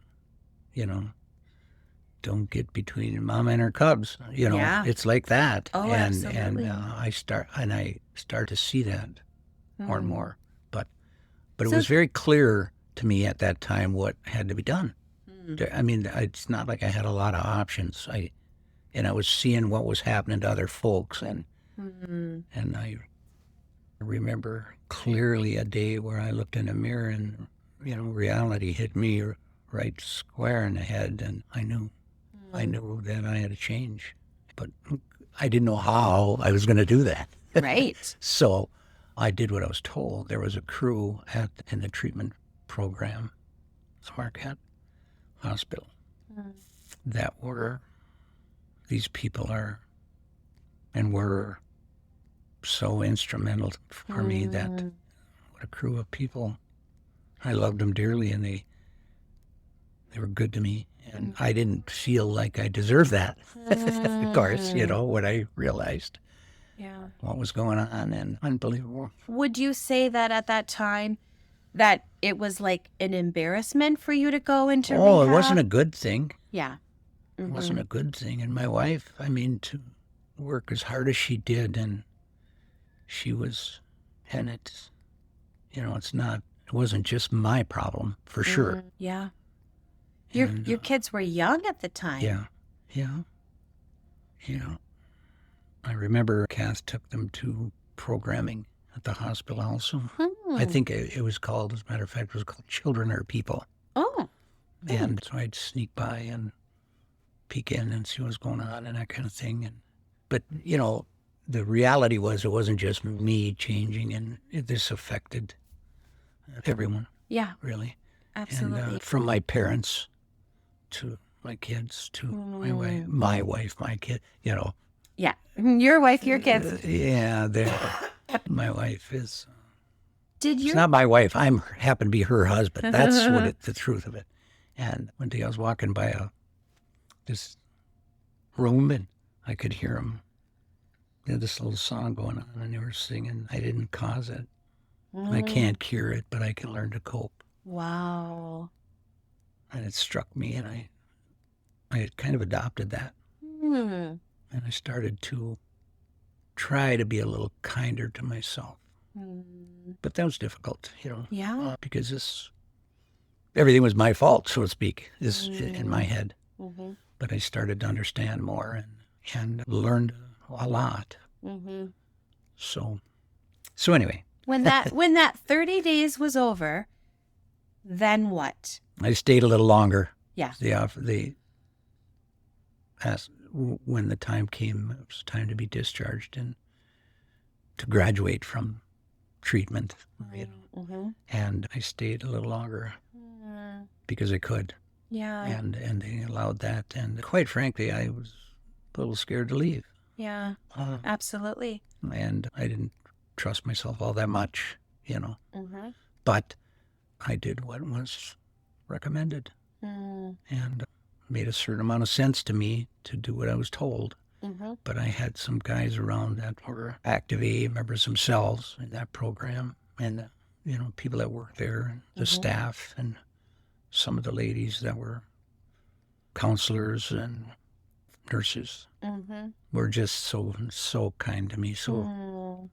don't get between mama and her cubs. It's like that. Oh, and absolutely. I start to see that more and more. But it was very clear to me at that time what had to be done. I mean, it's not like I had a lot of options. I was seeing what was happening to other folks, and I remember clearly a day where I looked in a mirror and reality hit me right square in the head, and I knew that I had to change, but I didn't know how I was going to do that. Right. So I did what I was told. There was a crew in the treatment program, Marquette Hospital, that these people were so instrumental for me. That what a crew of people. I loved them dearly, and they were good to me. And I didn't feel like I deserved that, of course, when I realized what was going on, and unbelievable. Would you say that at that time that it was like an embarrassment for you to go into rehab? Oh, it wasn't a good thing. Yeah. It wasn't a good thing. And my wife, to work as hard as she did, and she was, and it's, it wasn't just my problem, for sure. Yeah. Your kids were young at the time. Yeah. I remember Kath took them to programming at the hospital also. I think it was called, as a matter of fact, it was called Children Are People. Oh. And so I'd sneak by and peek in and see what was going on and that kind of thing. But, the reality was it wasn't just me changing, and this affected everyone. Yeah. Really. Absolutely. And from my parents to my kids to my wife, my kid, Yeah. Your wife, your kids. My wife is. It's not my wife. I happen to be her husband. That's the truth of it. And one day I was walking by this room, and I could hear them. They had this little song going on, and they were singing, I didn't cause it. I can't cure it, but I can learn to cope. Wow. And it struck me, and I had kind of adopted that. And I started to try to be a little kinder to myself. But that was difficult, Yeah. because everything was my fault, so to speak, in my head. But I started to understand more and learned a lot. So anyway. When that 30 days was over, then what? I stayed a little longer. Yeah. They asked when the time came, it was time to be discharged and to graduate from treatment. And I stayed a little longer because I could. Yeah. And they allowed that. And quite frankly, I was a little scared to leave. Yeah. Absolutely. And I didn't trust myself all that much, But I did what was recommended. And made a certain amount of sense to me to do what I was told. But I had some guys around that were active AA members themselves in that program, and people that worked there, and the staff, and some of the ladies that were counselors and nurses were just so kind to me. So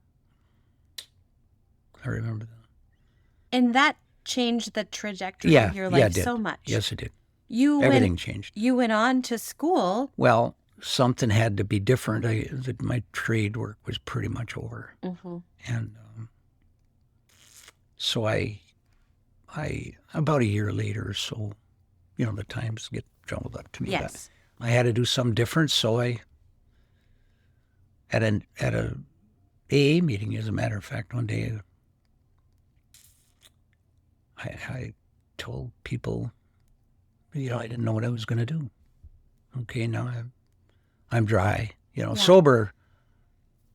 I remember that. And that changed the trajectory of your life so much. Yes, it did. Everything changed. You went on to school. Well, something had to be different. My trade work was pretty much over. And so I about a year later or so, the times get jumbled up to me. Yes. I had to do something different, so I, at a AA meeting, as a matter of fact, one day, I told people, I didn't know what I was going to do. Okay, now I'm dry. Sober,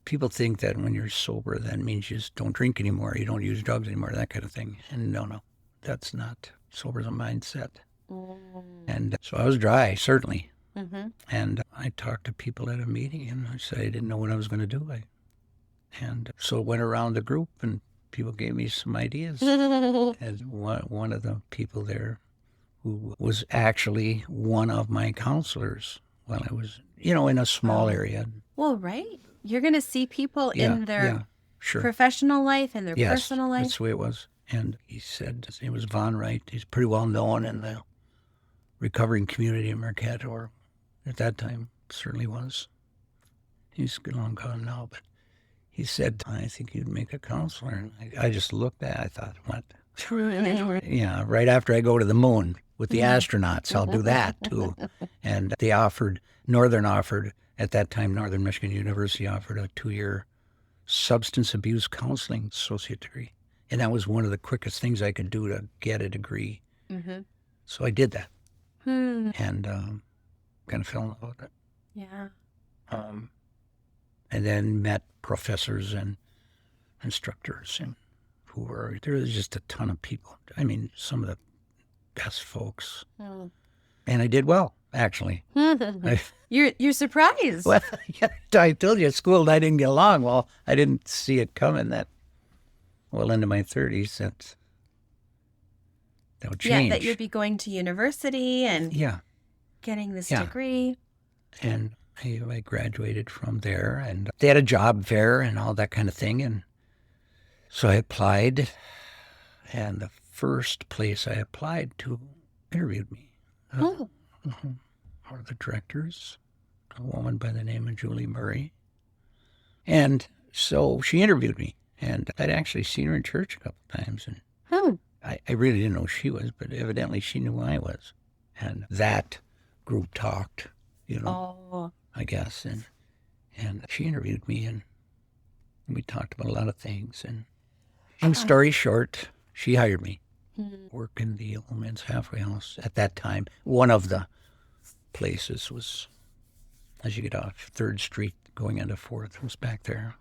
people think that when you're sober, that means you just don't drink anymore, you don't use drugs anymore, that kind of thing. And no, that's not. Sober's a mindset. And so I was dry, certainly. And I talked to people at a meeting, and I said I didn't know what I was going to do. And so it went around the group, and people gave me some ideas. And one of the people there, who was actually one of my counselors while I was, in a small area. Well, right. You're going to see people in their sure. professional life and their Yes, personal life. That's the way it was. And he said, his name was Von Wright. He's pretty well known in the recovering community in Marquette, or at that time certainly was. He's long gone now, but he said, I think you'd make a counselor. And I just looked at it, I thought, what? Yeah, right after I go to the moon with the astronauts, I'll do that too. And they Northern offered, at that time, Northern Michigan University offered a 2-year substance abuse counseling associate degree. And that was one of the quickest things I could do to get a degree. So I did that. And kind of fell in love with it. Yeah. And then met professors and instructors, and there was just a ton of people. I mean, some of the best folks. And I did well, actually. You're surprised. Well, I told you at school and I didn't get along. Well, I didn't see it coming into my 30s. That would change. Yeah, that you'd be going to university and getting this degree. And I graduated from there, and they had a job fair and all that kind of thing. And so I applied, and the first place I applied to interviewed me. One of the directors, a woman by the name of Julie Murray. And so she interviewed me, and I'd actually seen her in church a couple of times. And I really didn't know who she was, but evidently she knew who I was. And that group talked, I guess. And she interviewed me, and we talked about a lot of things. And long story short, she hired me. Work in the Old Men's Halfway House at that time. One of the places was, as you get off 3rd Street going into 4th, was back there.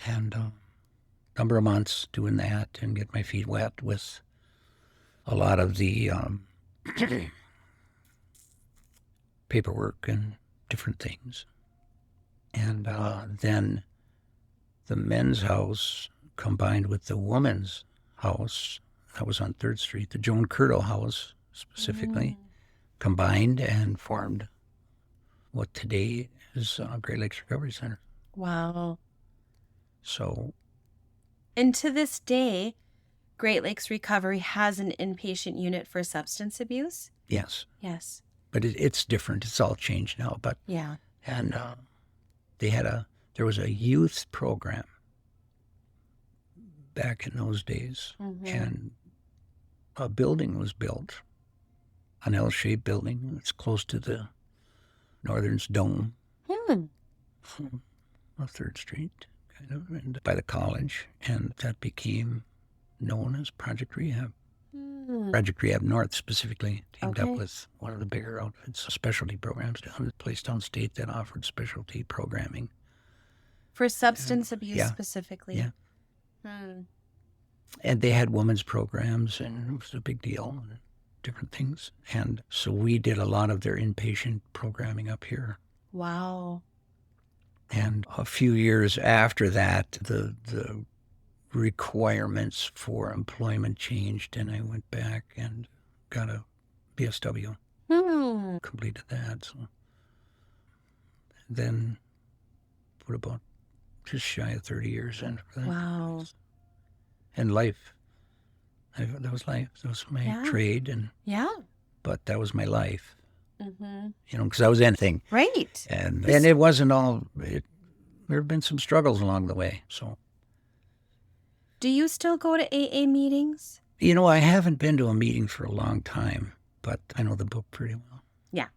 And number of months doing that and get my feet wet with a lot of the paperwork and different things. And then the men's house combined with the women's house, that was on 3rd Street, the Joan Curto house specifically, combined and formed what today is Great Lakes Recovery Center. Wow. So. And to this day, Great Lakes Recovery has an inpatient unit for substance abuse? Yes. Yes. But it's different. It's all changed now. But yeah. And there was a youth program back in those days, and a building was built, an L-shaped building. It's close to the Northern's Dome, on 3rd Street, kind of, and by the college, and that became known as Project Rehab. Project Rehab North specifically teamed up with one of the bigger outfits, specialty programs, a place downstate that offered specialty programming. For substance abuse specifically? Yeah. And they had women's programs, and it was a big deal, and different things. And so we did a lot of their inpatient programming up here. Wow. And a few years after that, the requirements for employment changed, and I went back and got a BSW. Completed that. So then put about just shy of 30 years in for that. Wow. And life. That was life. That was my trade. And but that was my life. Because I was anything. Right. And it wasn't all, there have been some struggles along the way, so. Do you still go to AA meetings? I haven't been to a meeting for a long time, but I know the book pretty well. Yeah.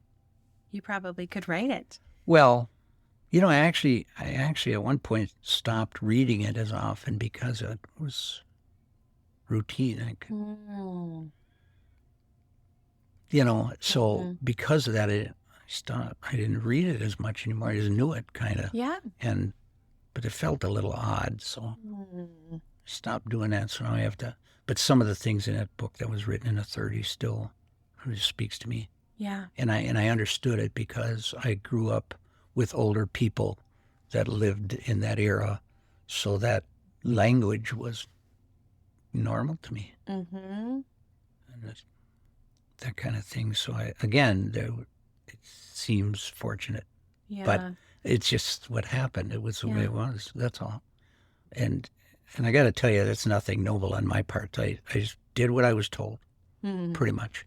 You probably could write it. Well, I actually at one point stopped reading it as often because it was routine. So because of that, I stopped. I didn't read it as much anymore. I just knew it, kind of. Yeah. But it felt a little odd, so I stopped doing that. So now I have to. But some of the things in that book that was written in the 30s still just speaks to me. Yeah. And I understood it because I grew up with older people that lived in that era, so that language was normal to me. And that kind of thing. So it seems fortunate, but it's just what happened. It was the way it was. That's all. And I got to tell you, that's nothing noble on my part. I just did what I was told, pretty much.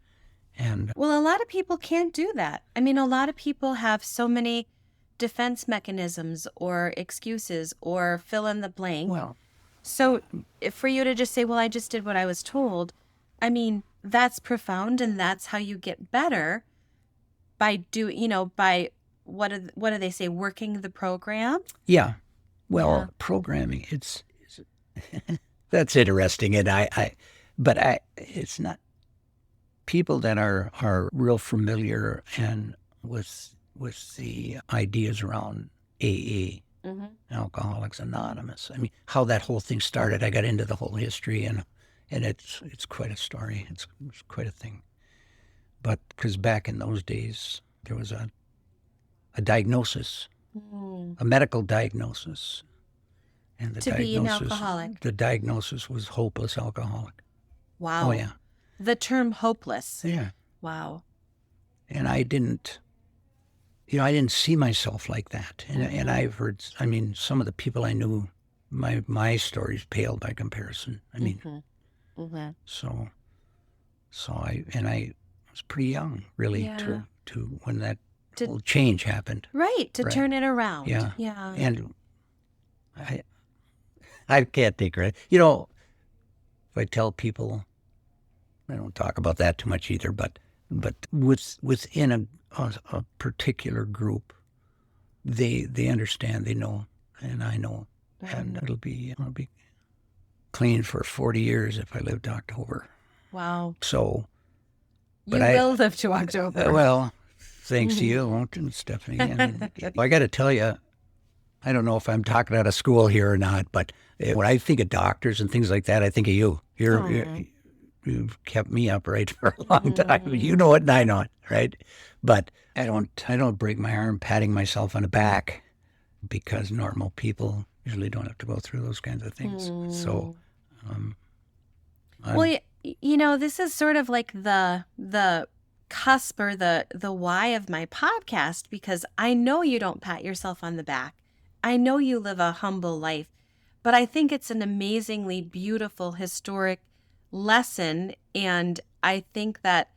And well, a lot of people can't do that. I mean, a lot of people have so many defense mechanisms or excuses or fill in the blank. Well, so for you to just say, well, I just did what I was told, I mean, that's profound, and that's how you get better by by what do they say, working the program? Yeah. Well, programming, it's that's interesting, and it's not people that are real familiar and with the ideas around AA, Alcoholics Anonymous. I mean, how that whole thing started. I got into the whole history, and it's quite a story. It's quite a thing. But because back in those days, there was a diagnosis, a medical diagnosis, and be an alcoholic. The diagnosis was hopeless alcoholic. Wow. Oh yeah. The term hopeless. Yeah. Wow. And I didn't see myself like that. And I've heard, some of the people I knew, my stories paled by comparison. I mean, so I was pretty young, really, to when that whole change happened. Right, to turn it around. Yeah. Yeah. And I can't take credit. If I tell people, I don't talk about that too much either, but within a particular group, they understand, they know, and I know, and I'll be clean for 40 years if I live to October. Wow. So, but you will live to October. Well, thanks to you, won't it, Stephanie? I got to tell you, I don't know if I'm talking out of school here or not, but when I think of doctors and things like that, I think of you. you've kept me upright for a long time. You know it and I know it, right? But I don't break my arm patting myself on the back because normal people usually don't have to go through those kinds of things. So, well, this is sort of like the cusp or the why of my podcast, because I know you don't pat yourself on the back. I know you live a humble life, but I think it's an amazingly beautiful, historic lesson. And I think that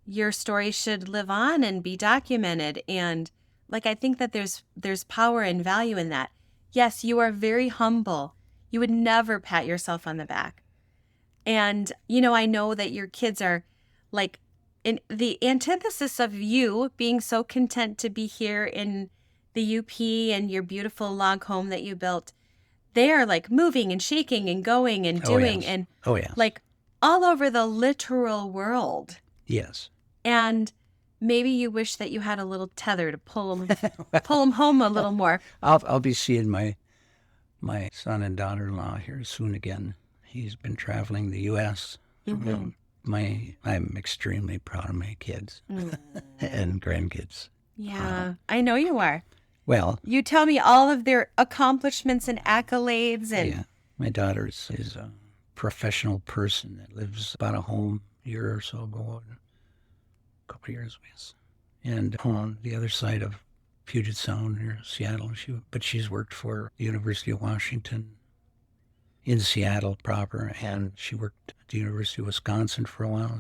your story should live on and be documented. And I think that there's power and value in that. Yes, you are very humble. You would never pat yourself on the back. And, I know that your kids are in the antithesis of you being so content to be here in the UP and your beautiful log home that you built. They are moving and shaking and going and doing and all over the literal world. Yes. And maybe you wish that you had a little tether to pull them home a little more. I'll be seeing my son and daughter-in-law here soon again. He's been traveling the U.S. I'm extremely proud of my kids and grandkids. Yeah, I know you are. Well, you tell me all of their accomplishments and accolades. And yeah, my daughter is a professional person that lives about a year or so ago, a couple of years with, and on the other side of Puget Sound near Seattle. But she's worked for the University of Washington in Seattle proper, and she worked at the University of Wisconsin for a while.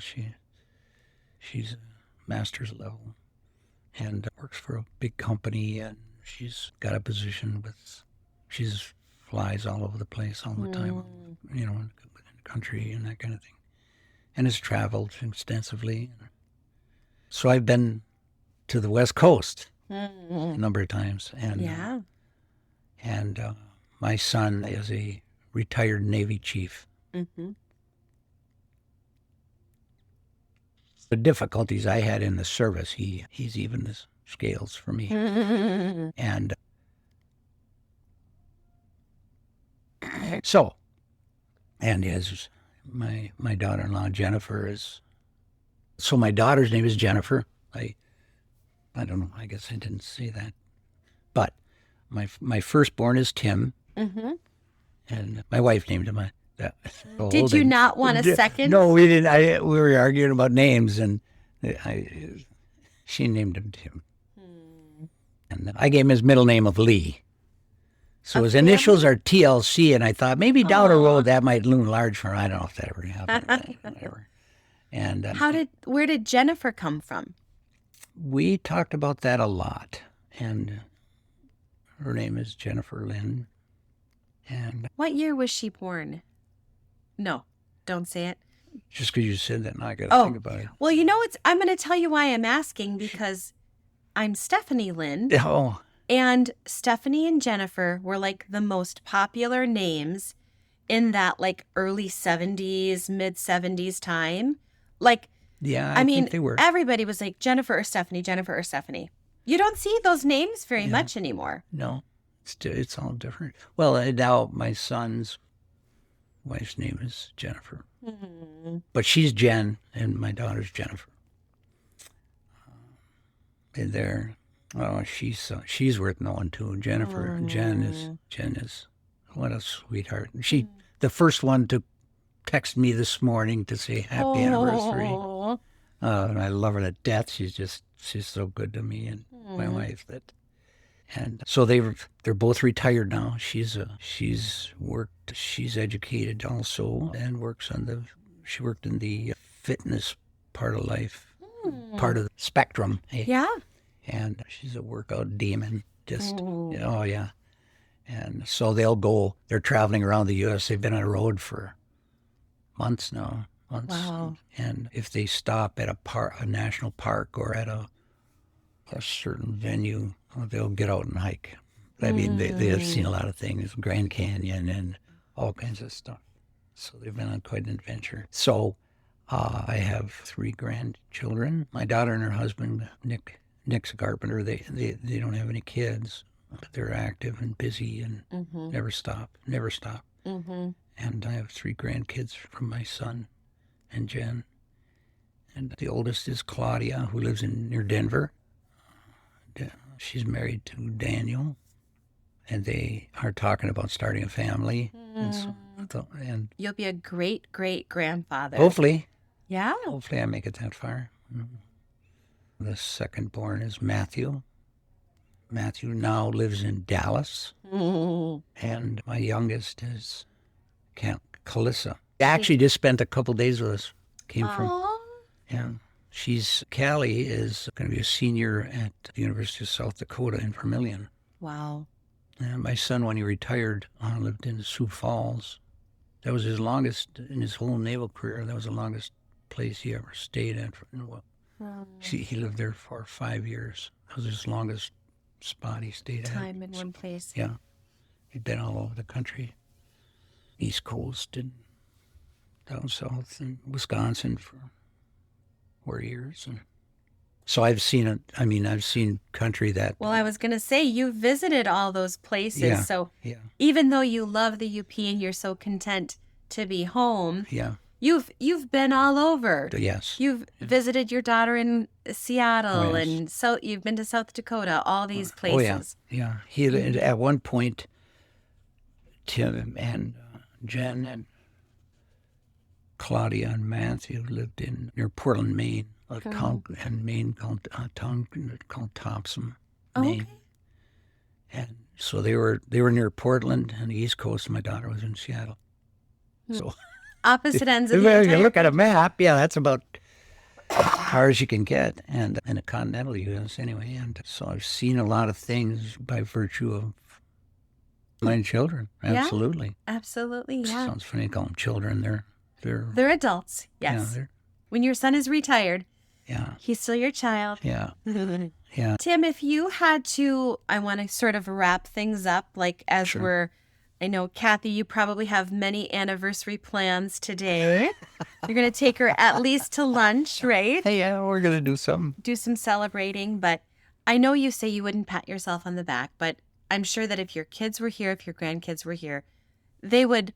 She's a master's level and works for a big company, and she's got a position she flies all over the place all the time, in the country and that kind of thing, and has traveled extensively. So I've been to the West Coast a number of times, and my son is a retired Navy chief. Mm-hmm. The difficulties I had in the service, he's even the scales for me. And so, and as my daughter-in-law Jennifer so my daughter's name is Jennifer. I don't know, I guess I didn't say that. But my firstborn is Tim. Mm-hmm. And my wife named him. Did you not want a second? No, we didn't. We were arguing about names, and she named him Tim. And I gave him his middle name of Lee. So his initials are TLC, and I thought maybe down the road that might loom large for him. I don't know if that ever happened. Whatever. And where did Jennifer come from? We talked about that a lot, and her name is Jennifer Lynn. And what year was she born? No, don't say it. Just because you said that, now I got to think about it. Well, I'm going to tell you why I'm asking, because I'm Stephanie Lynn. Oh. And Stephanie and Jennifer were the most popular names in that early 70s, mid 70s time. Yeah, I mean, think they were. Everybody was Jennifer or Stephanie, Jennifer or Stephanie. You don't see those names very much anymore. No. It's all different. Well, now my son's wife's name is Jennifer. Mm-hmm. But she's Jen, and my daughter's Jennifer. And she's worth knowing too. Jennifer, Jen is what a sweetheart. She the first one to text me this morning to say happy anniversary. And I love her to death. She's so good to me and my wife that. And so they're both retired now. She's educated also, and she worked in the fitness part of life, part of the spectrum. Yeah. And she's a workout demon. Oh yeah. And so they're traveling around the U.S. They've been on the road for months now. Wow. And if they stop at a national park or at a certain venue, they'll get out and hike. I mean, they have seen a lot of things, Grand Canyon and all kinds of stuff. So they've been on quite an adventure. So I have 3 grandchildren. My daughter and her husband, Nick's a carpenter. They don't have any kids, but they're active and busy and never stop. Mm-hmm. And I have 3 grandkids from my son, and Jen. And the oldest is Claudia, who lives near Denver. She's married to Daniel, and they are talking about starting a family. And You'll be a great, great grandfather. hopefully Yeah. I make it that far. The second born is Matthew. Matthew now lives in Dallas. And my youngest is Calissa. Actually just spent a couple days with us. And Callie is going to be a senior at the University of South Dakota in Vermilion. Wow. And my son, when he retired, lived in Sioux Falls. That was his longest, in his whole naval career, that was the longest place he ever stayed at. He lived there for 5 years. That was his longest spot he stayed at. Time in one place. Yeah. He'd been all over the country. East Coast and down south and Wisconsin for 4 years. And so I've seen country that... Well, I was going to say, you visited all those places. Yeah, so yeah. even though you love the UP and you're so content to be home, Yeah. You've been all over. Yes. You've visited your daughter in Seattle, Oh, yes. and so you've been to South Dakota, all these places. Oh, yeah. At one point, Tim and Jen and Claudia and Matthew lived near Portland, Maine, a town called Thompson, Maine. Okay. And so they were near Portland on the East Coast. My daughter was in Seattle. So Opposite ends of if the you entire... look at a map, yeah, that's about as far as you can get, and in the continental U.S. anyway. And so I've seen a lot of things by virtue of my children. Absolutely. Yeah, absolutely, yeah. Sounds funny to call them children. They're adults, yes. Yeah, when your son is retired, yeah, he's still your child. yeah, yeah. Tim, if you had to, I want to sort of wrap things up, like as Sure. I know, Kathy, you probably have many anniversary plans today. You're going to take her at least to lunch, right? Hey, yeah, we're going to do something. Do some celebrating, but I know you say you wouldn't pat yourself on the back, but I'm sure that if your kids were here, if your grandkids were here, they would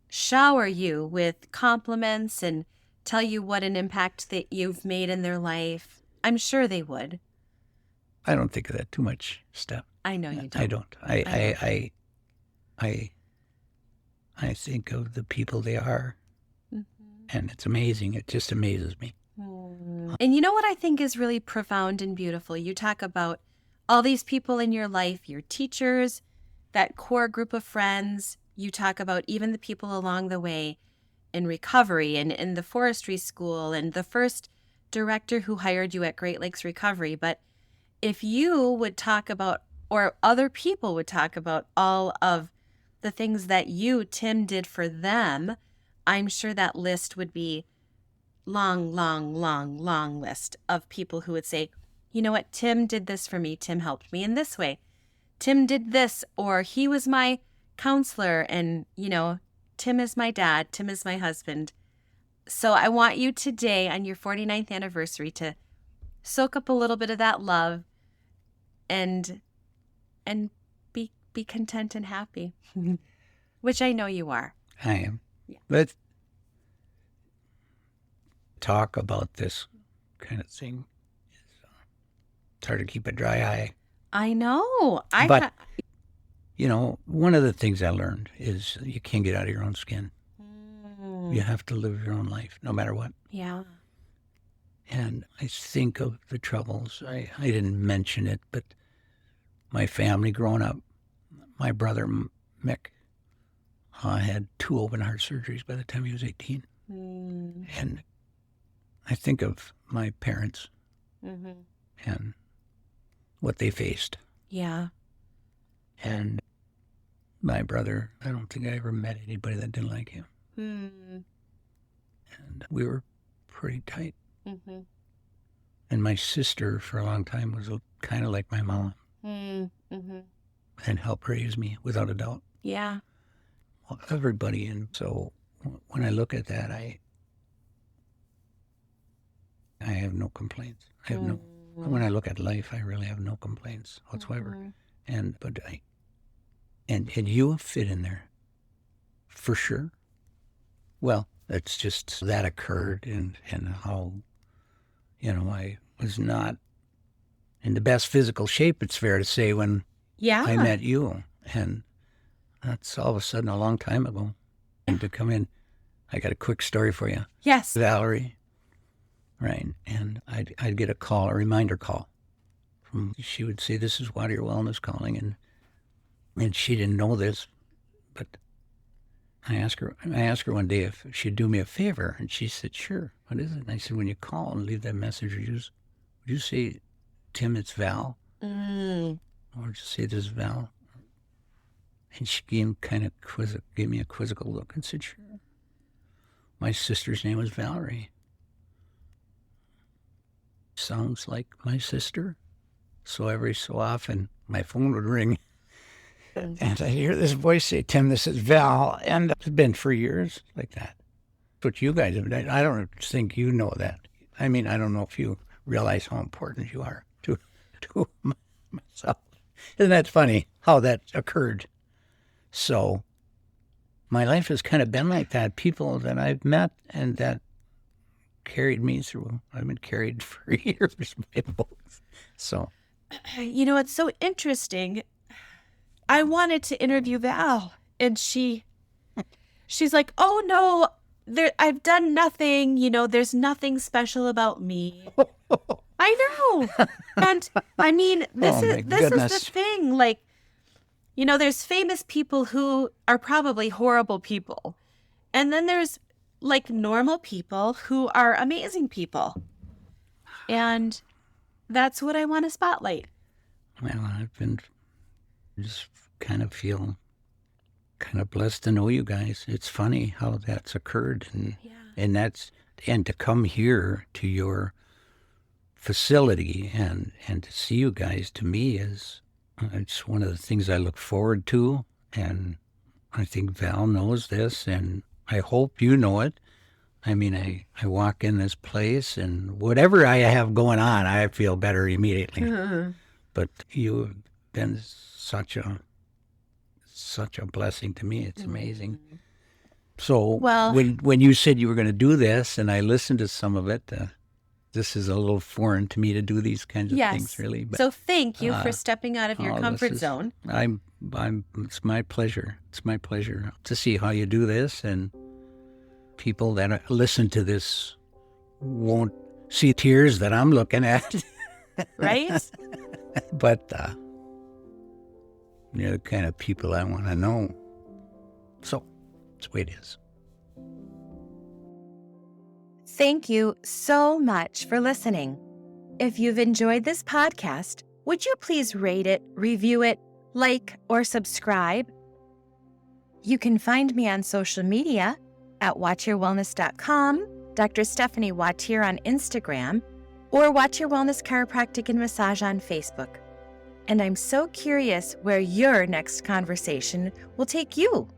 shower you with compliments and tell you what an impact that you've made in their life. I'm sure they would. I don't think of that too much, Steph. I know you don't. I don't. I think of the people they are, and it's amazing. It just amazes me. And you know what I think is really profound and beautiful? You talk about all these people in your life, your teachers, that core group of friends. You talk about even the people along the way in recovery and in the forestry school and the first director who hired you at Great Lakes Recovery. But if you would talk about, or other people would talk about all of the things that you, Tim, did for them, I'm sure that list would be long list of people who would say, you know what, Tim did this for me. Tim helped me in this way. Tim did this, or he was my counselor, and, you know, Tim is my dad. Tim is my husband. So I want you today on your 49th anniversary to soak up a little bit of that love and be content and happy, which I know you are. I am. Yeah. Let's talk about this kind of thing. It's hard to keep a dry eye. I know. But, you know, one of the things I learned is you can't get out of your own skin. You have to live your own life, no matter what. Yeah. And I think of the troubles. I didn't mention it, but my family growing up, my brother, Mick, had 2 open heart surgeries by the time he was 18. And I think of my parents and what they faced. Yeah. And my brother, I don't think I ever met anybody that didn't like him. And we were pretty tight. And my sister, for a long time, was kind of like my mom. And helped raise me, without a doubt. Yeah. Well, everybody. And so when I look at that, I have no complaints. When I look at life, I really have no complaints whatsoever. And you fit in there, for sure. Well, It's just that occurred, and how, I was not in the best physical shape, it's fair to say, when Yeah. I met you. And that's all of a sudden a long time ago. And to come in, I got a quick story for you. Yes. Valerie, right? And I'd get a reminder call. She would say, "This is Wautier Wellness calling," and she didn't know this, but I asked her one day if she'd do me a favor, and she said, "Sure. What is it?" And I said, "When you call and leave that message, would you say, 'Tim, it's Val,' or just say, 'This is Val'?" And she gave me a quizzical look and said, "Sure." My sister's name was Valerie. Sounds like my sister. So every so often, my phone would ring, and I'd hear this voice say, "Tim, this is Val." And it's been for years like that. But you guys have done. I don't think you know that. I mean, I don't know if you realize how important you are to myself. Isn't that funny how that occurred? So my life has kind of been like that. People that I've met and that carried me through. I've been carried for years by both. So, It's so interesting. I wanted to interview Val, and she's like, "Oh no, I've done nothing. There's nothing special about me." I know, and I mean, this is the thing. Like, there's famous people who are probably horrible people, and then there's like normal people who are amazing people, and that's what I want to spotlight. Well, I've been just feel kind of blessed to know you guys. It's funny how that's occurred, and to come here to your facility and to see you guys, to me, it's one of the things I look forward to. And I think Val knows this, and I hope you know it. I mean, I walk in this place, and whatever I have going on, I feel better immediately. Mm-hmm. But you have been such a blessing to me. It's amazing. Mm-hmm. So when you said you were going to do this, and I listened to some of it, this is a little foreign to me to do these kinds of things, really. But, so thank you for stepping out of your comfort zone. It's my pleasure. It's my pleasure to see how you do this, and people that listen to this won't see tears that I'm looking at. Right? But you're the kind of people I want to know. So that's the way it is. Thank you so much for listening. If you've enjoyed this podcast, would you please rate it, review it, like, or subscribe? You can find me on social media at wautierwellness.com, Dr. Stephanie Wautier on Instagram, or Wautier Wellness Chiropractic and Massage on Facebook. And I'm so curious where your next conversation will take you.